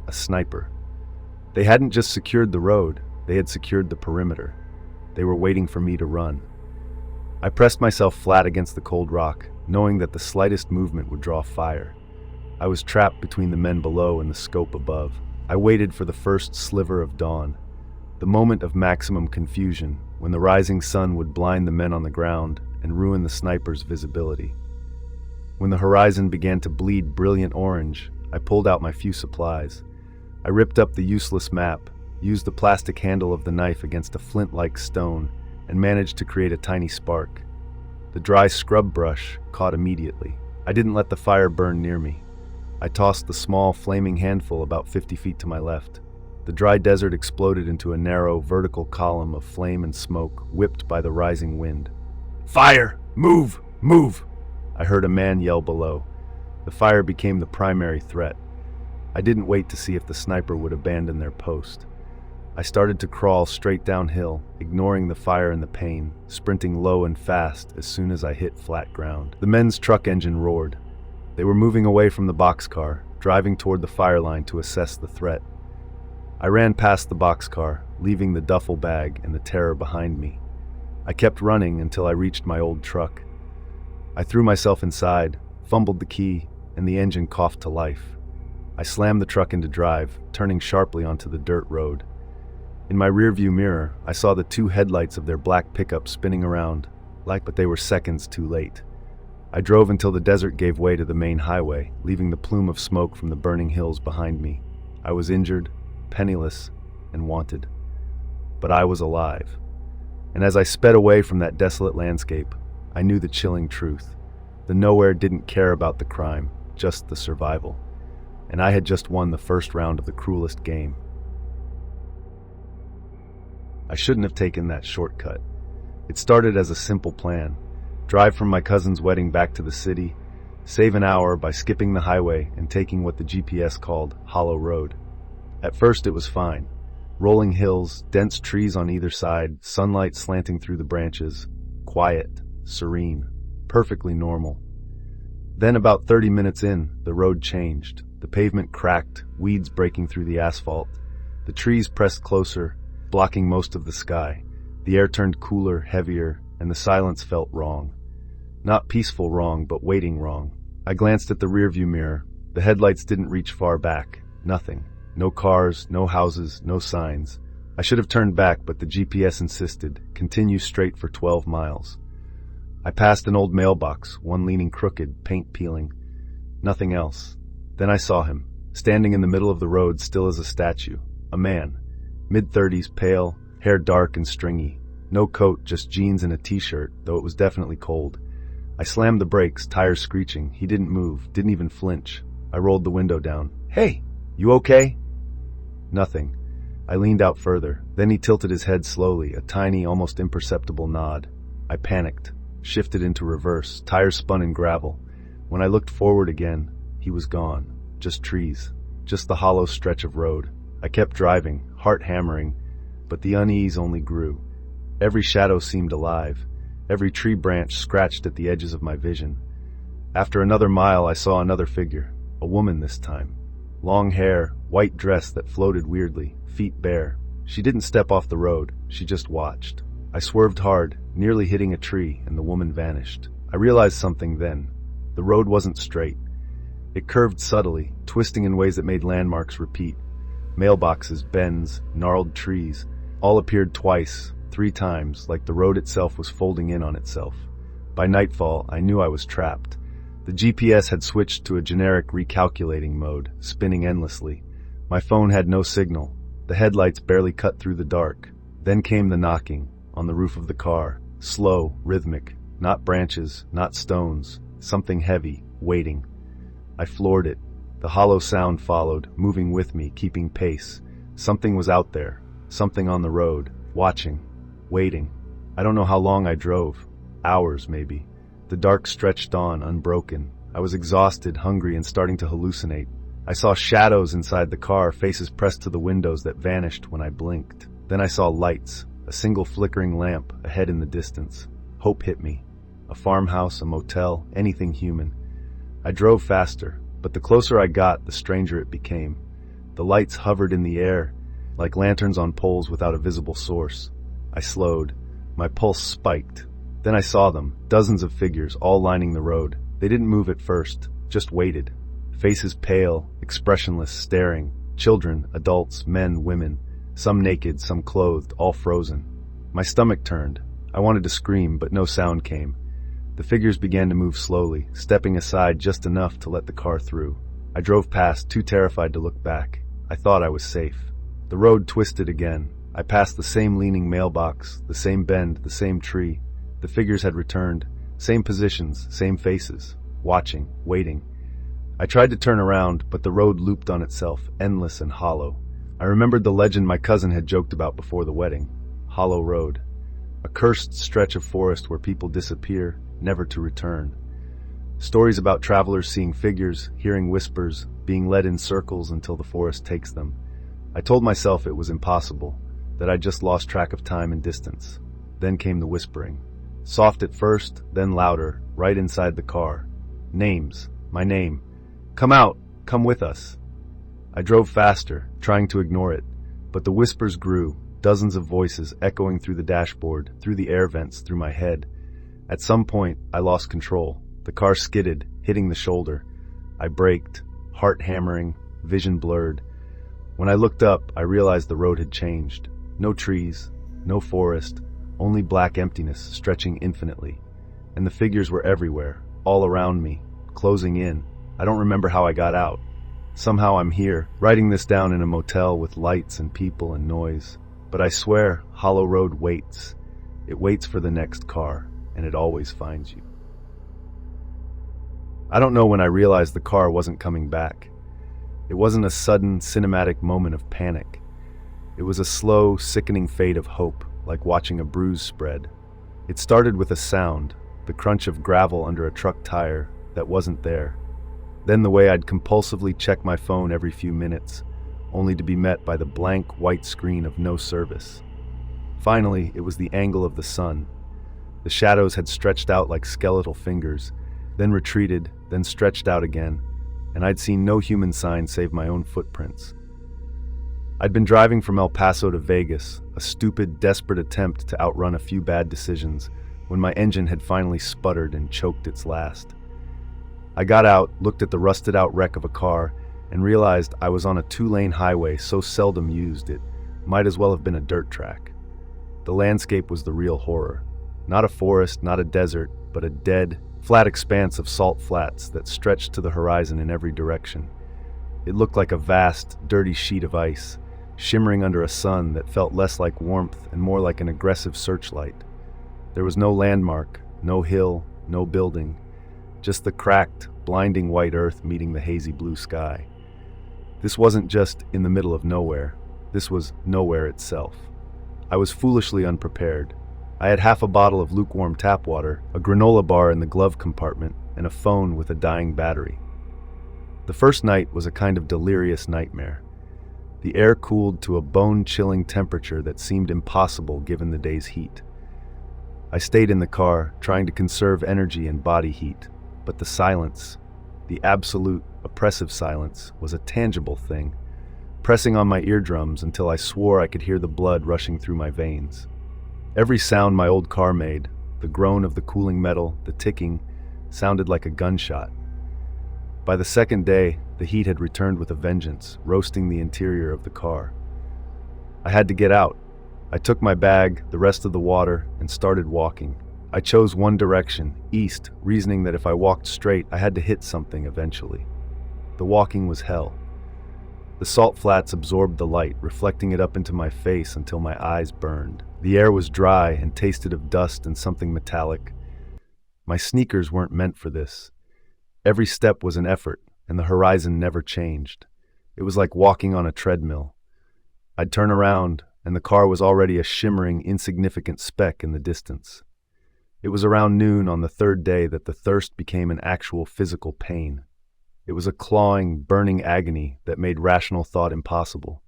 A sniper. They hadn't just secured the road, they had secured the perimeter. They were waiting for me to run. I pressed myself flat against the cold rock, knowing that the slightest movement would draw fire. I was trapped between the men below and the scope above. I waited for the first sliver of dawn, the moment of maximum confusion, when the rising sun would blind the men on the ground and ruin the sniper's visibility. When the horizon began to bleed brilliant orange, I pulled out my few supplies. I ripped up the useless map, used the plastic handle of the knife against a flint-like stone, and managed to create a tiny spark. The dry scrub brush caught immediately. I didn't let the fire burn near me. I tossed the small, flaming handful about 50 feet to my left. The dry desert exploded into a narrow, vertical column of flame and smoke, whipped by the rising wind. "Fire! Move! Move!" I heard a man yell below. The fire became the primary threat. I didn't wait to see if the sniper would abandon their post. I started to crawl straight downhill, ignoring the fire and the pain, sprinting low and fast as soon as I hit flat ground. The men's truck engine roared. They were moving away from the boxcar, driving toward the fire line to assess the threat. I ran past the boxcar, leaving the duffel bag and the terror behind me. I kept running until I reached my old truck. I threw myself inside, fumbled the key, and the engine coughed to life. I slammed the truck into drive, turning sharply onto the dirt road. In my rearview mirror, I saw the two headlights of their black pickup spinning around, but they were seconds too late. I drove until the desert gave way to the main highway, leaving the plume of smoke from the burning hills behind me. I was injured, penniless, and wanted. But I was alive. And as I sped away from that desolate landscape, I knew the chilling truth. The nowhere didn't care about the crime, just the survival. And I had just won the first round of the cruelest game. I shouldn't have taken that shortcut. It started as a simple plan: drive from my cousin's wedding back to the city, save an hour by skipping the highway and taking what the GPS called Hollow Road. At first it was fine. Rolling hills, dense trees on either side, sunlight slanting through the branches. Quiet, serene, perfectly normal. Then about 30 minutes in, the road changed. The pavement cracked, weeds breaking through the asphalt. The trees pressed closer, blocking most of the sky. The air turned cooler, heavier, and the silence felt wrong. Not peaceful wrong, but waiting wrong. I glanced at the rearview mirror. The headlights didn't reach far back. Nothing. No cars, no houses, no signs. I should have turned back, but the GPS insisted, continue straight for 12 miles. I passed an old mailbox, one leaning crooked, paint peeling. Nothing else. Then I saw him, standing in the middle of the road, still as a statue. A man, mid-30s, pale, hair dark and stringy. No coat, just jeans and a t-shirt, though it was definitely cold. I slammed the brakes, tires screeching. He didn't move, didn't even flinch. I rolled the window down. "Hey, you okay?" Nothing. I leaned out further. Then he tilted his head slowly, a tiny, almost imperceptible nod. I panicked, shifted into reverse, tires spun in gravel. When I looked forward again, he was gone. Just trees, just the hollow stretch of road. I kept driving, heart hammering, but the unease only grew. Every shadow seemed alive. Every tree branch scratched at the edges of my vision. After another mile, I saw another figure, a woman this time. Long hair, white dress that floated weirdly, feet bare. She didn't step off the road, she just watched. I swerved hard, nearly hitting a tree, and the woman vanished. I realized something then. The road wasn't straight. It curved subtly, twisting in ways that made landmarks repeat. Mailboxes, bends, gnarled trees, all appeared twice, 3 times, like the road itself was folding in on itself. By nightfall, I knew I was trapped. The GPS had switched to a generic recalculating mode, spinning endlessly. My phone had no signal. The headlights barely cut through the dark. Then came the knocking, on the roof of the car. Slow, rhythmic. Not branches, not stones. Something heavy, waiting. I floored it. The hollow sound followed, moving with me, keeping pace. Something was out there. Something on the road. Watching. Waiting. I don't know how long I drove. Hours, maybe. The dark stretched on, unbroken. I was exhausted, hungry, and starting to hallucinate. I saw shadows inside the car, faces pressed to the windows that vanished when I blinked. Then I saw lights, a single flickering lamp ahead in the distance. Hope hit me. A farmhouse, a motel, anything human. I drove faster, but the closer I got, the stranger it became. The lights hovered in the air, like lanterns on poles without a visible source. I slowed. My pulse spiked. Then I saw them, dozens of figures, all lining the road. They didn't move at first, just waited. Faces pale, expressionless, staring. Children, adults, men, women. Some naked, some clothed, all frozen. My stomach turned. I wanted to scream, but no sound came. The figures began to move slowly, stepping aside just enough to let the car through. I drove past, too terrified to look back. I thought I was safe. The road twisted again. I passed the same leaning mailbox, the same bend, the same tree. The figures had returned, same positions, same faces, watching, waiting. I tried to turn around, but the road looped on itself, endless and hollow. I remembered the legend my cousin had joked about before the wedding. Hollow Road. A cursed stretch of forest where people disappear, never to return. Stories about travelers seeing figures, hearing whispers, being led in circles until the forest takes them. I told myself it was impossible, that I'd just lost track of time and distance. Then came the whispering. Soft at first, then louder, right inside the car. Names. My name. Come out. Come with us. I drove faster, trying to ignore it, but the whispers grew, dozens of voices echoing through the dashboard, through the air vents, through my head. At some point, I lost control. The car skidded, hitting the shoulder. I braked, heart hammering, vision blurred. When I looked up, I realized the road had changed. No trees, no forest, only black emptiness stretching infinitely. And the figures were everywhere, all around me, closing in. I don't remember how I got out. Somehow I'm here, writing this down in a motel with lights and people and noise. But I swear, Hollow Road waits. It waits for the next car, and it always finds you. I don't know when I realized the car wasn't coming back. It wasn't a sudden, cinematic moment of panic. It was a slow, sickening fade of hope, like watching a bruise spread. It started with a sound, the crunch of gravel under a truck tire that wasn't there. Then the way I'd compulsively check my phone every few minutes, only to be met by the blank white screen of no service. Finally, it was the angle of the sun. The shadows had stretched out like skeletal fingers, then retreated, then stretched out again, and I'd seen no human sign save my own footprints. I'd been driving from El Paso to Vegas, a stupid, desperate attempt to outrun a few bad decisions, when my engine had finally sputtered and choked its last. I got out, looked at the rusted-out wreck of a car, and realized I was on a 2-lane highway so seldom used it might as well have been a dirt track. The landscape was the real horror. Not a forest, not a desert, but a dead, flat expanse of salt flats that stretched to the horizon in every direction. It looked like a vast, dirty sheet of ice, shimmering under a sun that felt less like warmth and more like an aggressive searchlight. There was no landmark, no hill, no building, just the cracked, blinding white earth meeting the hazy blue sky. This wasn't just in the middle of nowhere. This was nowhere itself. I was foolishly unprepared. I had half a bottle of lukewarm tap water, a granola bar in the glove compartment, and a phone with a dying battery. The first night was a kind of delirious nightmare. The air cooled to a bone-chilling temperature that seemed impossible given the day's heat. I stayed in the car, trying to conserve energy and body heat, but the silence, the absolute, oppressive silence, was a tangible thing, pressing on my eardrums until I swore I could hear the blood rushing through my veins. Every sound my old car made, the groan of the cooling metal, the ticking, sounded like a gunshot. By the second day, the heat had returned with a vengeance, roasting the interior of the car. I had to get out. I took my bag, the rest of the water, and started walking. I chose one direction, east, reasoning that if I walked straight, I had to hit something eventually. The walking was hell. The salt flats absorbed the light, reflecting it up into my face until my eyes burned. The air was dry and tasted of dust and something metallic. My sneakers weren't meant for this. Every step was an effort, and the horizon never changed. It was like walking on a treadmill. I'd turn around, and the car was already a shimmering, insignificant speck in the distance. It was around noon on the third day that the thirst became an actual physical pain. It was a clawing, burning agony that made rational thought impossible.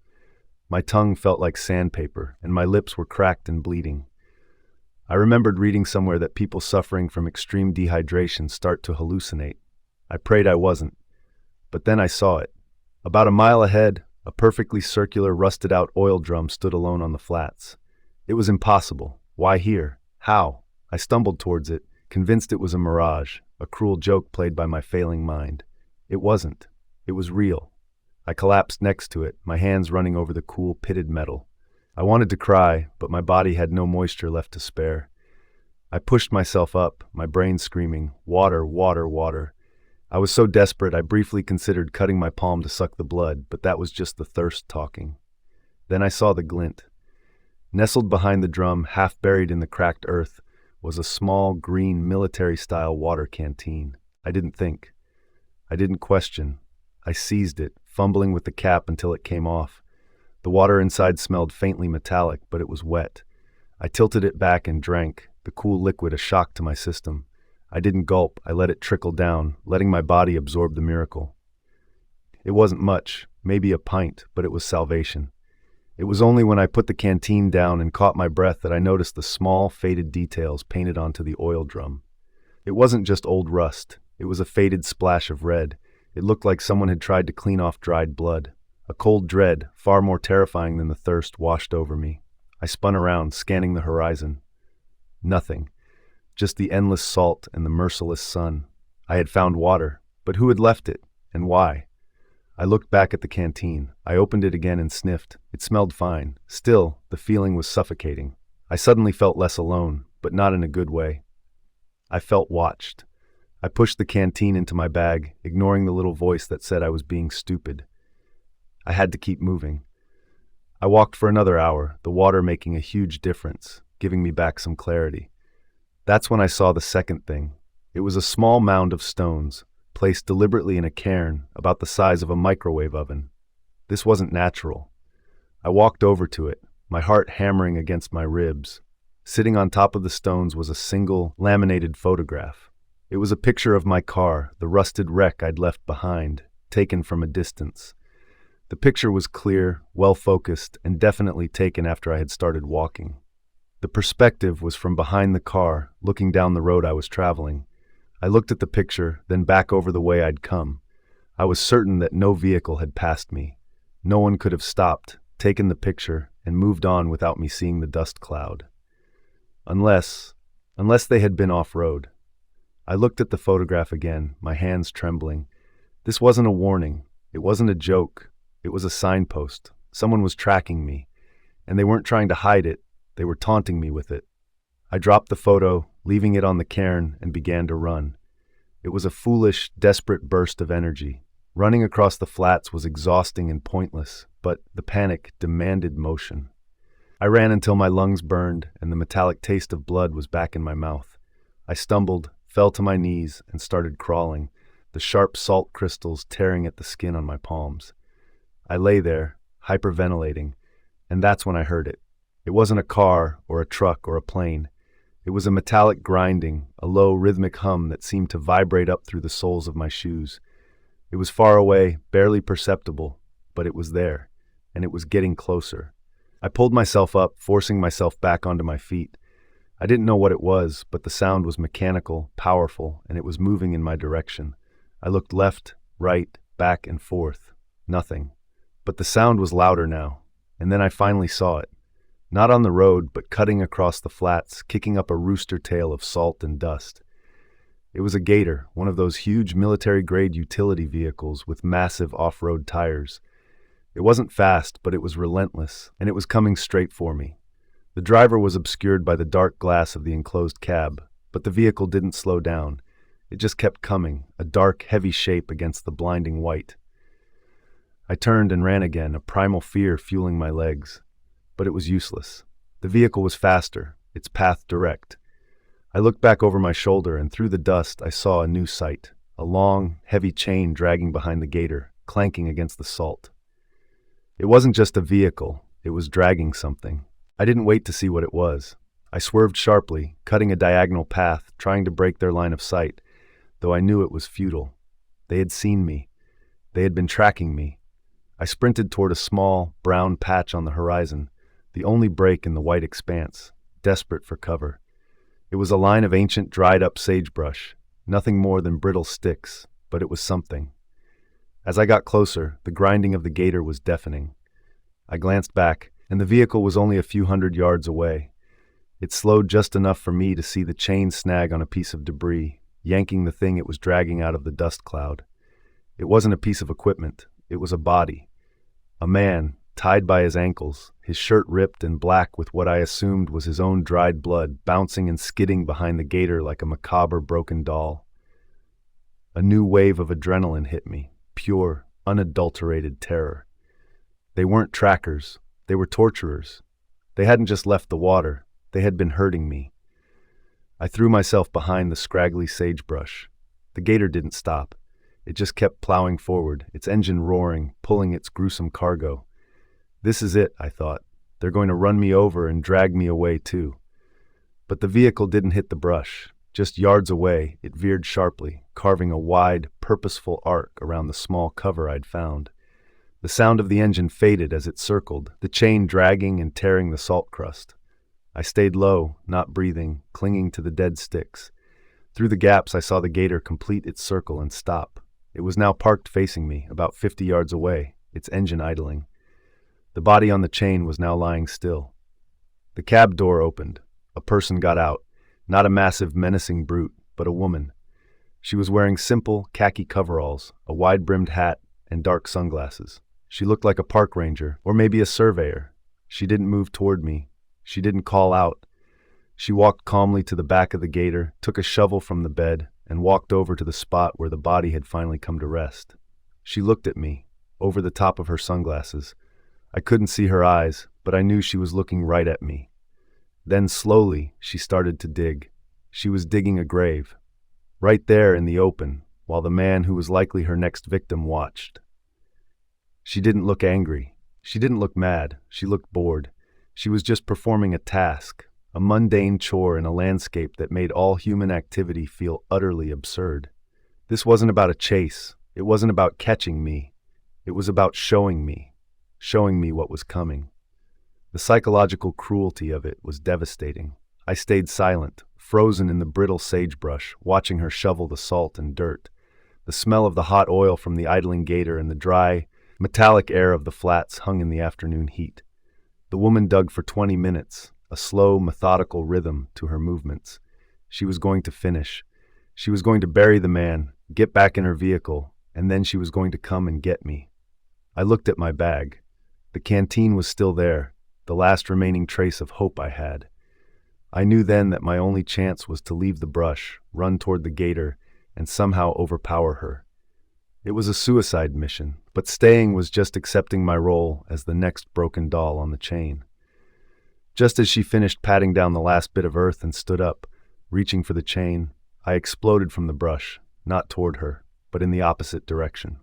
My tongue felt like sandpaper, and my lips were cracked and bleeding. I remembered reading somewhere that people suffering from extreme dehydration start to hallucinate. I prayed I wasn't. But then I saw it. About a mile ahead, a perfectly circular, rusted-out oil drum stood alone on the flats. It was impossible. Why here? How? I stumbled towards it, convinced it was a mirage, a cruel joke played by my failing mind. It wasn't. It was real. I collapsed next to it, my hands running over the cool, pitted metal. I wanted to cry, but my body had no moisture left to spare. I pushed myself up, my brain screaming, "Water, water, water." I was so desperate I briefly considered cutting my palm to suck the blood, but that was just the thirst talking. Then I saw the glint. Nestled behind the drum, half buried in the cracked earth, was a small, green, military-style water canteen. I didn't think. I didn't question. I seized it, fumbling with the cap until it came off. The water inside smelled faintly metallic, but it was wet. I tilted it back and drank, the cool liquid a shock to my system. I didn't gulp, I let it trickle down, letting my body absorb the miracle. It wasn't much, maybe a pint, but it was salvation. It was only when I put the canteen down and caught my breath that I noticed the small, faded details painted onto the oil drum. It wasn't just old rust, it was a faded splash of red. It looked like someone had tried to clean off dried blood. A cold dread, far more terrifying than the thirst, washed over me. I spun around, scanning the horizon. Nothing. Just the endless salt and the merciless sun. I had found water, but who had left it, and why? I looked back at the canteen. I opened it again and sniffed. It smelled fine. Still, the feeling was suffocating. I suddenly felt less alone, but not in a good way. I felt watched. I pushed the canteen into my bag, ignoring the little voice that said I was being stupid. I had to keep moving. I walked for another hour, the water making a huge difference, giving me back some clarity. That's when I saw the second thing. It was a small mound of stones, placed deliberately in a cairn about the size of a microwave oven. This wasn't natural. I walked over to it, my heart hammering against my ribs. Sitting on top of the stones was a single, laminated photograph. It was a picture of my car, the rusted wreck I'd left behind, taken from a distance. The picture was clear, well-focused, and definitely taken after I had started walking. The perspective was from behind the car, looking down the road I was traveling. I looked at the picture, then back over the way I'd come. I was certain that no vehicle had passed me. No one could have stopped, taken the picture, and moved on without me seeing the dust cloud. Unless they had been off-road. I looked at the photograph again, my hands trembling. This wasn't a warning. It wasn't a joke. It was a signpost. Someone was tracking me. And they weren't trying to hide it. They were taunting me with it. I dropped the photo, leaving it on the cairn, and began to run. It was a foolish, desperate burst of energy. Running across the flats was exhausting and pointless, but the panic demanded motion. I ran until my lungs burned and the metallic taste of blood was back in my mouth. I stumbled, fell to my knees, and started crawling, the sharp salt crystals tearing at the skin on my palms. I lay there, hyperventilating, and that's when I heard it. It wasn't a car or a truck or a plane. It was a metallic grinding, a low rhythmic hum that seemed to vibrate up through the soles of my shoes. It was far away, barely perceptible, but it was there, and it was getting closer. I pulled myself up, forcing myself back onto my feet. I didn't know what it was, but the sound was mechanical, powerful, and it was moving in my direction. I looked left, right, back, and forth. Nothing. But the sound was louder now, and then I finally saw it. Not on the road, but cutting across the flats, kicking up a rooster tail of salt and dust. It was a gator, one of those huge military-grade utility vehicles with massive off-road tires. It wasn't fast, but it was relentless, and it was coming straight for me. The driver was obscured by the dark glass of the enclosed cab, but the vehicle didn't slow down. It just kept coming, a dark, heavy shape against the blinding white. I turned and ran again, a primal fear fueling my legs. But it was useless. The vehicle was faster, its path direct. I looked back over my shoulder, and through the dust I saw a new sight, a long, heavy chain dragging behind the gator, clanking against the salt. It wasn't just a vehicle, it was dragging something. I didn't wait to see what it was. I swerved sharply, cutting a diagonal path, trying to break their line of sight, though I knew it was futile. They had seen me. They had been tracking me. I sprinted toward a small, brown patch on the horizon, the only break in the white expanse, desperate for cover. It was a line of ancient dried-up sagebrush, nothing more than brittle sticks, but it was something. As I got closer, the grinding of the gator was deafening. I glanced back, and the vehicle was only a few hundred yards away. It slowed just enough for me to see the chain snag on a piece of debris, yanking the thing it was dragging out of the dust cloud. It wasn't a piece of equipment, it was a body. A man, tied by his ankles, his shirt ripped and black with what I assumed was his own dried blood, bouncing and skidding behind the gator like a macabre broken doll. A new wave of adrenaline hit me, pure, unadulterated terror. They weren't trackers, they were torturers. They hadn't just left the water, they had been hurting me. I threw myself behind the scraggly sagebrush. The gator didn't stop. It just kept plowing forward, its engine roaring, pulling its gruesome cargo. This is it, I thought. They're going to run me over and drag me away too. But the vehicle didn't hit the brush. Just yards away, it veered sharply, carving a wide, purposeful arc around the small cover I'd found. The sound of the engine faded as it circled, the chain dragging and tearing the salt crust. I stayed low, not breathing, clinging to the dead sticks. Through the gaps, I saw the gator complete its circle and stop. It was now parked facing me, about 50 yards away, its engine idling. The body on the chain was now lying still. The cab door opened. A person got out. Not a massive, menacing brute, but a woman. She was wearing simple, khaki coveralls, a wide-brimmed hat, and dark sunglasses. She looked like a park ranger, or maybe a surveyor. She didn't move toward me. She didn't call out. She walked calmly to the back of the gator, took a shovel from the bed, and walked over to the spot where the body had finally come to rest. She looked at me, over the top of her sunglasses. I couldn't see her eyes, but I knew she was looking right at me. Then slowly, she started to dig. She was digging a grave. Right there in the open, while the man who was likely her next victim watched. She didn't look angry. She didn't look mad. She looked bored. She was just performing a task, a mundane chore in a landscape that made all human activity feel utterly absurd. This wasn't about a chase. It wasn't about catching me. It was about showing me what was coming. The psychological cruelty of it was devastating. I stayed silent, frozen in the brittle sagebrush, watching her shovel the salt and dirt. The smell of the hot oil from the idling gator and the dry, metallic air of the flats hung in the afternoon heat. The woman dug for 20 minutes, a slow, methodical rhythm to her movements. She was going to finish. She was going to bury the man, get back in her vehicle, and then she was going to come and get me. I looked at my bag. The canteen was still there, the last remaining trace of hope I had. I knew then that my only chance was to leave the brush, run toward the gator, and somehow overpower her. It was a suicide mission, but staying was just accepting my role as the next broken doll on the chain. Just as she finished patting down the last bit of earth and stood up, reaching for the chain, I exploded from the brush, not toward her, but in the opposite direction.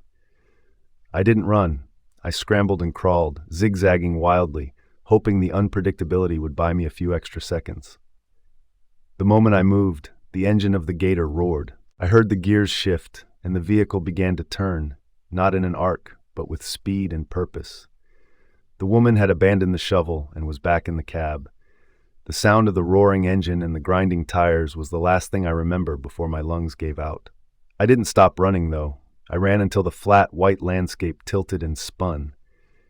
I didn't run. I scrambled and crawled, zigzagging wildly, hoping the unpredictability would buy me a few extra seconds. The moment I moved, the engine of the gator roared. I heard the gears shift, and the vehicle began to turn, not in an arc, but with speed and purpose. The woman had abandoned the shovel and was back in the cab. The sound of the roaring engine and the grinding tires was the last thing I remember before my lungs gave out. I didn't stop running, though. I ran until the flat, white landscape tilted and spun,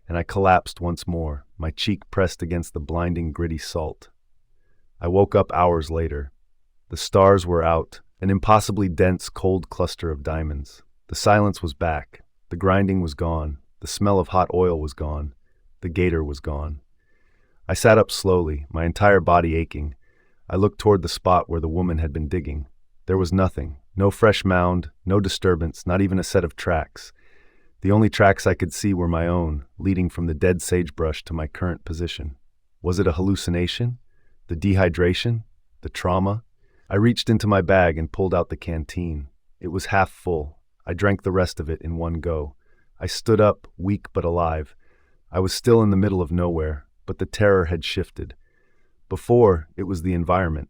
and I collapsed once more, my cheek pressed against the blinding, gritty salt. I woke up hours later. The stars were out, an impossibly dense, cold cluster of diamonds. The silence was back. The grinding was gone. The smell of hot oil was gone. The gator was gone. I sat up slowly, my entire body aching. I looked toward the spot where the woman had been digging. There was nothing. No fresh mound, no disturbance, not even a set of tracks. The only tracks I could see were my own, leading from the dead sagebrush to my current position. Was it a hallucination? The dehydration? The trauma? I reached into my bag and pulled out the canteen. It was half full. I drank the rest of it in one go. I stood up, weak but alive. I was still in the middle of nowhere, but the terror had shifted. Before, it was the environment.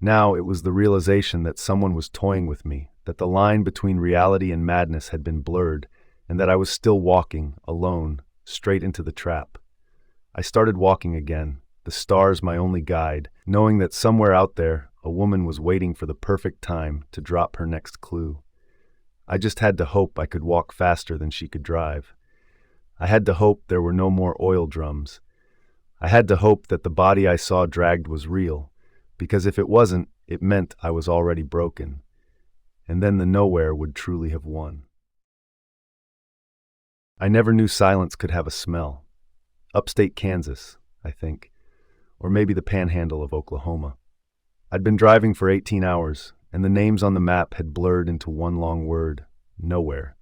Now it was the realization that someone was toying with me, that the line between reality and madness had been blurred, and that I was still walking, alone, straight into the trap. I started walking again, the stars my only guide, knowing that somewhere out there, a woman was waiting for the perfect time to drop her next clue. I just had to hope I could walk faster than she could drive. I had to hope there were no more oil drums. I had to hope that the body I saw dragged was real, because if it wasn't, it meant I was already broken. And then the nowhere would truly have won. I never knew silence could have a smell. Upstate Kansas, I think, or maybe the panhandle of Oklahoma. I'd been driving for 18 hours, and the names on the map had blurred into one long word: nowhere.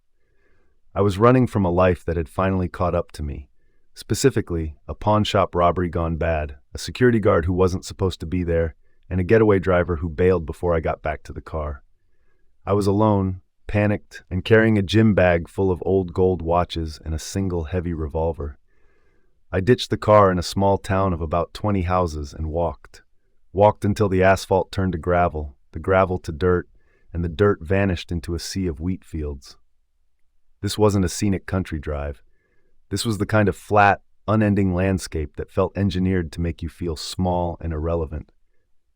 I was running from a life that had finally caught up to me. Specifically, a pawn shop robbery gone bad, a security guard who wasn't supposed to be there, and a getaway driver who bailed before I got back to the car. I was alone, panicked, and carrying a gym bag full of old gold watches and a single heavy revolver. I ditched the car in a small town of about 20 houses and walked. Walked until the asphalt turned to gravel, the gravel to dirt, and the dirt vanished into a sea of wheat fields. This wasn't a scenic country drive. This was the kind of flat, unending landscape that felt engineered to make you feel small and irrelevant.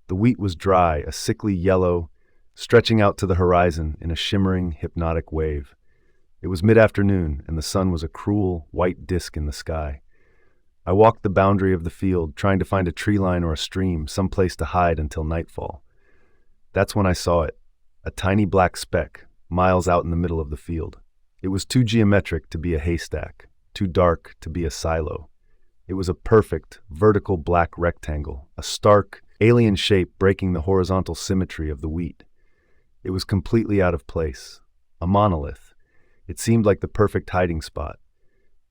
The wheat was dry, a sickly yellow, stretching out to the horizon in a shimmering, hypnotic wave. It was mid-afternoon, and the sun was a cruel, white disk in the sky. I walked the boundary of the field, trying to find a tree line or a stream, some place to hide until nightfall. That's when I saw it, a tiny black speck, miles out in the middle of the field. It was too geometric to be a haystack, too dark to be a silo. It was a perfect, vertical black rectangle, a stark, alien shape breaking the horizontal symmetry of the wheat. It was completely out of place, a monolith. It seemed like the perfect hiding spot,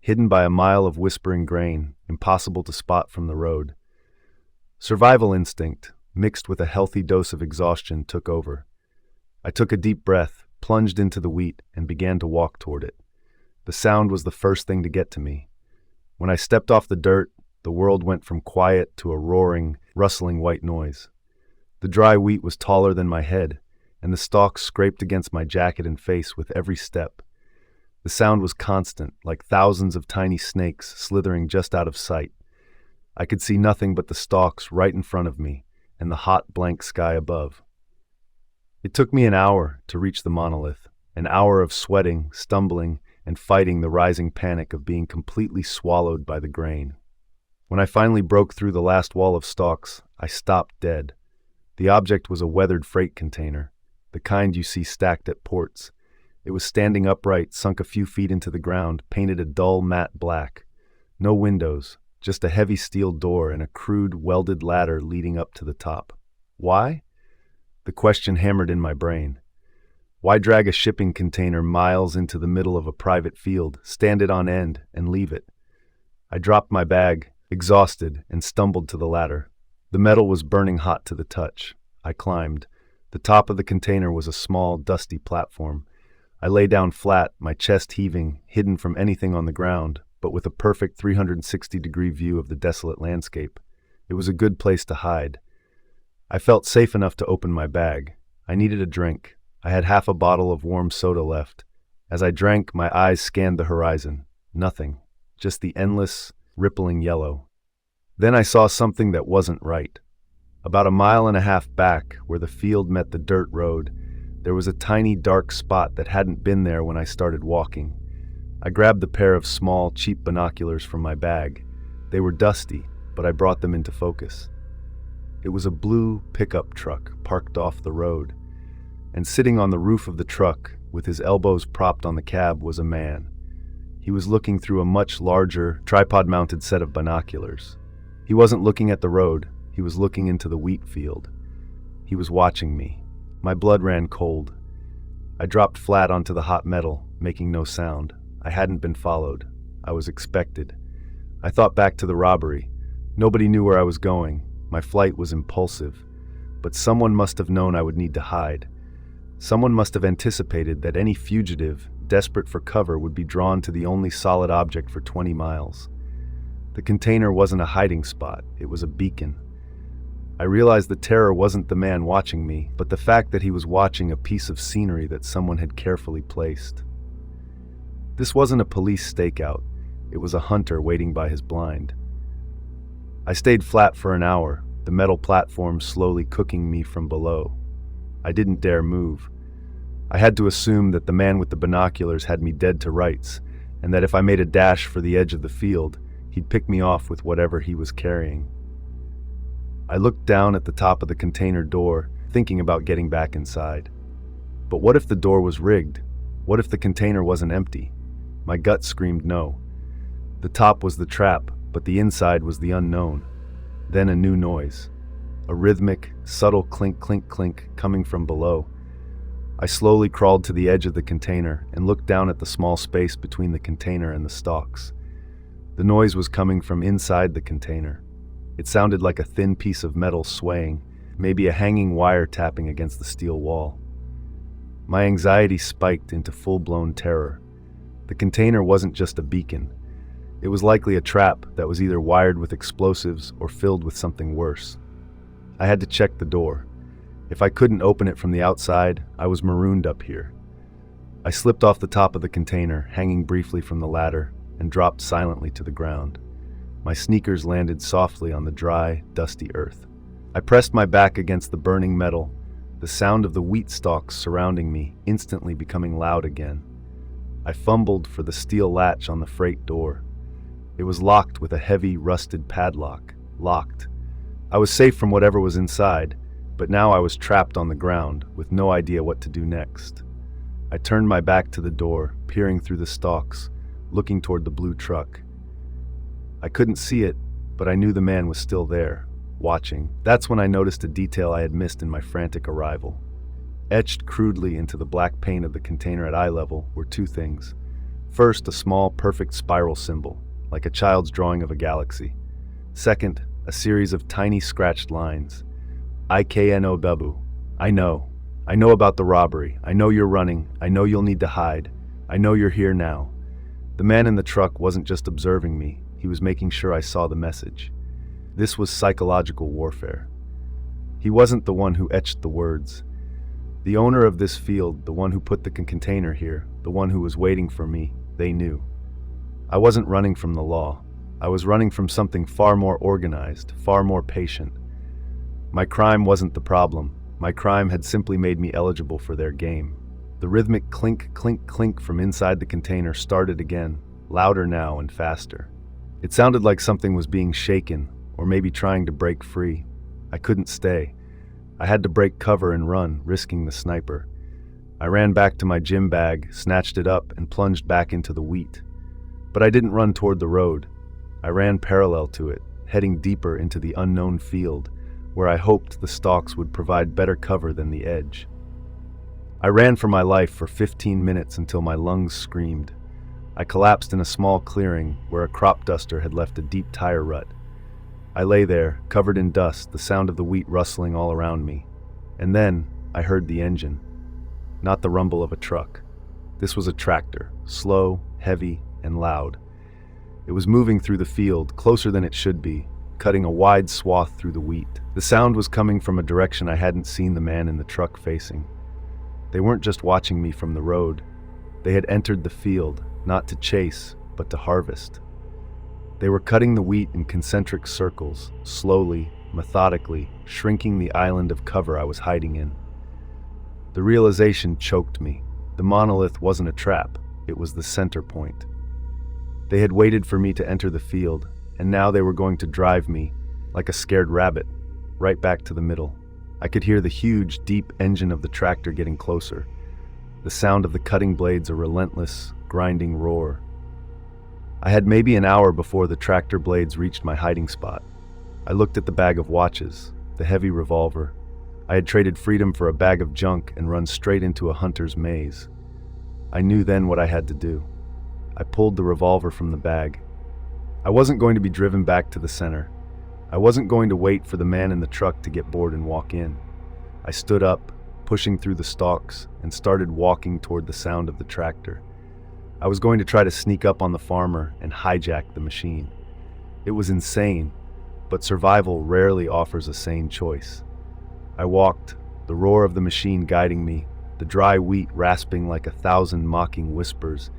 hidden by a mile of whispering grain, impossible to spot from the road. Survival instinct, mixed with a healthy dose of exhaustion, took over. I took a deep breath, plunged into the wheat, and began to walk toward it. The sound was the first thing to get to me. When I stepped off the dirt, the world went from quiet to a roaring, rustling white noise. The dry wheat was taller than my head, and the stalks scraped against my jacket and face with every step. The sound was constant, like thousands of tiny snakes slithering just out of sight. I could see nothing but the stalks right in front of me and the hot, blank sky above. It took me an hour to reach the monolith, an hour of sweating, stumbling, and fighting the rising panic of being completely swallowed by the grain. When I finally broke through the last wall of stalks, I stopped dead. The object was a weathered freight container, the kind you see stacked at ports. It was standing upright, sunk a few feet into the ground, painted a dull matte black. No windows, just a heavy steel door and a crude, welded ladder leading up to the top. Why? The question hammered in my brain. Why drag a shipping container miles into the middle of a private field, stand it on end, and leave it? I dropped my bag, exhausted, and stumbled to the ladder. The metal was burning hot to the touch. I climbed. The top of the container was a small, dusty platform. I lay down flat, my chest heaving, hidden from anything on the ground, but with a perfect 360-degree view of the desolate landscape. It was a good place to hide. I felt safe enough to open my bag. I needed a drink. I had half a bottle of warm soda left. As I drank, my eyes scanned the horizon. Nothing. Just the endless, rippling yellow. Then I saw something that wasn't right. About a mile and a half back, where the field met the dirt road, there was a tiny dark spot that hadn't been there when I started walking. I grabbed the pair of small, cheap binoculars from my bag. They were dusty, but I brought them into focus. It was a blue pickup truck parked off the road, and sitting on the roof of the truck, with his elbows propped on the cab, was a man. He was looking through a much larger, tripod-mounted set of binoculars. He wasn't looking at the road, he was looking into the wheat field. He was watching me. My blood ran cold. I dropped flat onto the hot metal, making no sound. I hadn't been followed. I was expected. I thought back to the robbery. Nobody knew where I was going. My flight was impulsive. But someone must have known I would need to hide. Someone must have anticipated that any fugitive, desperate for cover, would be drawn to the only solid object for 20 miles. The container wasn't a hiding spot. It was a beacon. I realized the terror wasn't the man watching me, but the fact that he was watching a piece of scenery that someone had carefully placed. This wasn't a police stakeout. It was a hunter waiting by his blind. I stayed flat for an hour, the metal platform slowly cooking me from below. I didn't dare move. I had to assume that the man with the binoculars had me dead to rights, and that if I made a dash for the edge of the field, he'd pick me off with whatever he was carrying. I looked down at the top of the container door, thinking about getting back inside. But what if the door was rigged? What if the container wasn't empty? My gut screamed no. The top was the trap, but the inside was the unknown. Then a new noise. A rhythmic, subtle clink, clink, clink coming from below. I slowly crawled to the edge of the container and looked down at the small space between the container and the stalks. The noise was coming from inside the container. It sounded like a thin piece of metal swaying, maybe a hanging wire tapping against the steel wall. My anxiety spiked into full-blown terror. The container wasn't just a beacon. It was likely a trap that was either wired with explosives or filled with something worse. I had to check the door. If I couldn't open it from the outside, I was marooned up here. I slipped off the top of the container, hanging briefly from the ladder, and dropped silently to the ground. My sneakers landed softly on the dry, dusty earth. I pressed my back against the burning metal, the sound of the wheat stalks surrounding me instantly becoming loud again. I fumbled for the steel latch on the freight door. It was locked with a heavy, rusted padlock. Locked. I was safe from whatever was inside, but now I was trapped on the ground, with no idea what to do next. I turned my back to the door, peering through the stalks, looking toward the blue truck. I couldn't see it, but I knew the man was still there, watching. That's when I noticed a detail I had missed in my frantic arrival. Etched crudely into the black paint of the container at eye level were two things. First, a small, perfect spiral symbol, like a child's drawing of a galaxy. Second, a series of tiny scratched lines. IKNOW. I know. I know about the robbery. I know you're running. I know you'll need to hide. I know you're here now. The man in the truck wasn't just observing me. he was making sure I saw the message. This was psychological warfare. He wasn't the one who etched the words. The owner of this field, the one who put the container here, the one who was waiting for me, they knew. I wasn't running from the law. I was running from something far more organized, far more patient. My crime wasn't the problem. My crime had simply made me eligible for their game. The rhythmic clink, clink, clink from inside the container started again, louder now and faster. It sounded like something was being shaken, or maybe trying to break free. I couldn't stay. I had to break cover and run, risking the sniper. I ran back to my gym bag, snatched it up, and plunged back into the wheat. But I didn't run toward the road. I ran parallel to it, heading deeper into the unknown field, where I hoped the stalks would provide better cover than the edge. I ran for my life for 15 minutes until my lungs screamed. I collapsed in a small clearing where a crop duster had left a deep tire rut. I lay there, covered in dust, the sound of the wheat rustling all around me. And then I heard the engine. Not the rumble of a truck. This was a tractor, slow, heavy, and loud. It was moving through the field, closer than it should be, cutting a wide swath through the wheat. The sound was coming from a direction I hadn't seen the man in the truck facing. They weren't just watching me from the road. They had entered the field, not to chase, but to harvest. They were cutting the wheat in concentric circles, slowly, methodically, shrinking the island of cover I was hiding in. The realization choked me. The monolith wasn't a trap, it was the center point. They had waited for me to enter the field, and now they were going to drive me, like a scared rabbit, right back to the middle. I could hear the huge, deep engine of the tractor getting closer. The sound of the cutting blades a relentless, grinding roar. I had maybe an hour before the tractor blades reached my hiding spot. I looked at the bag of watches, the heavy revolver. I had traded freedom for a bag of junk and run straight into a hunter's maze. I knew then what I had to do. I pulled the revolver from the bag. I wasn't going to be driven back to the center. I wasn't going to wait for the man in the truck to get bored and walk in. I stood up, pushing through the stalks, and started walking toward the sound of the tractor. I was going to try to sneak up on the farmer and hijack the machine. It was insane, but survival rarely offers a sane choice. I walked, the roar of the machine guiding me, the dry wheat rasping like 1,000 mocking whispers,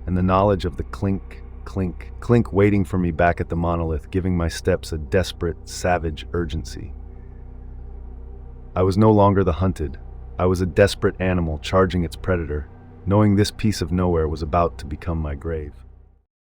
and the knowledge of the clink, clink, clink waiting for me back at the monolith, giving my steps a desperate, savage urgency. I was no longer the hunted. I was a desperate animal charging its predator, knowing this piece of nowhere was about to become my grave.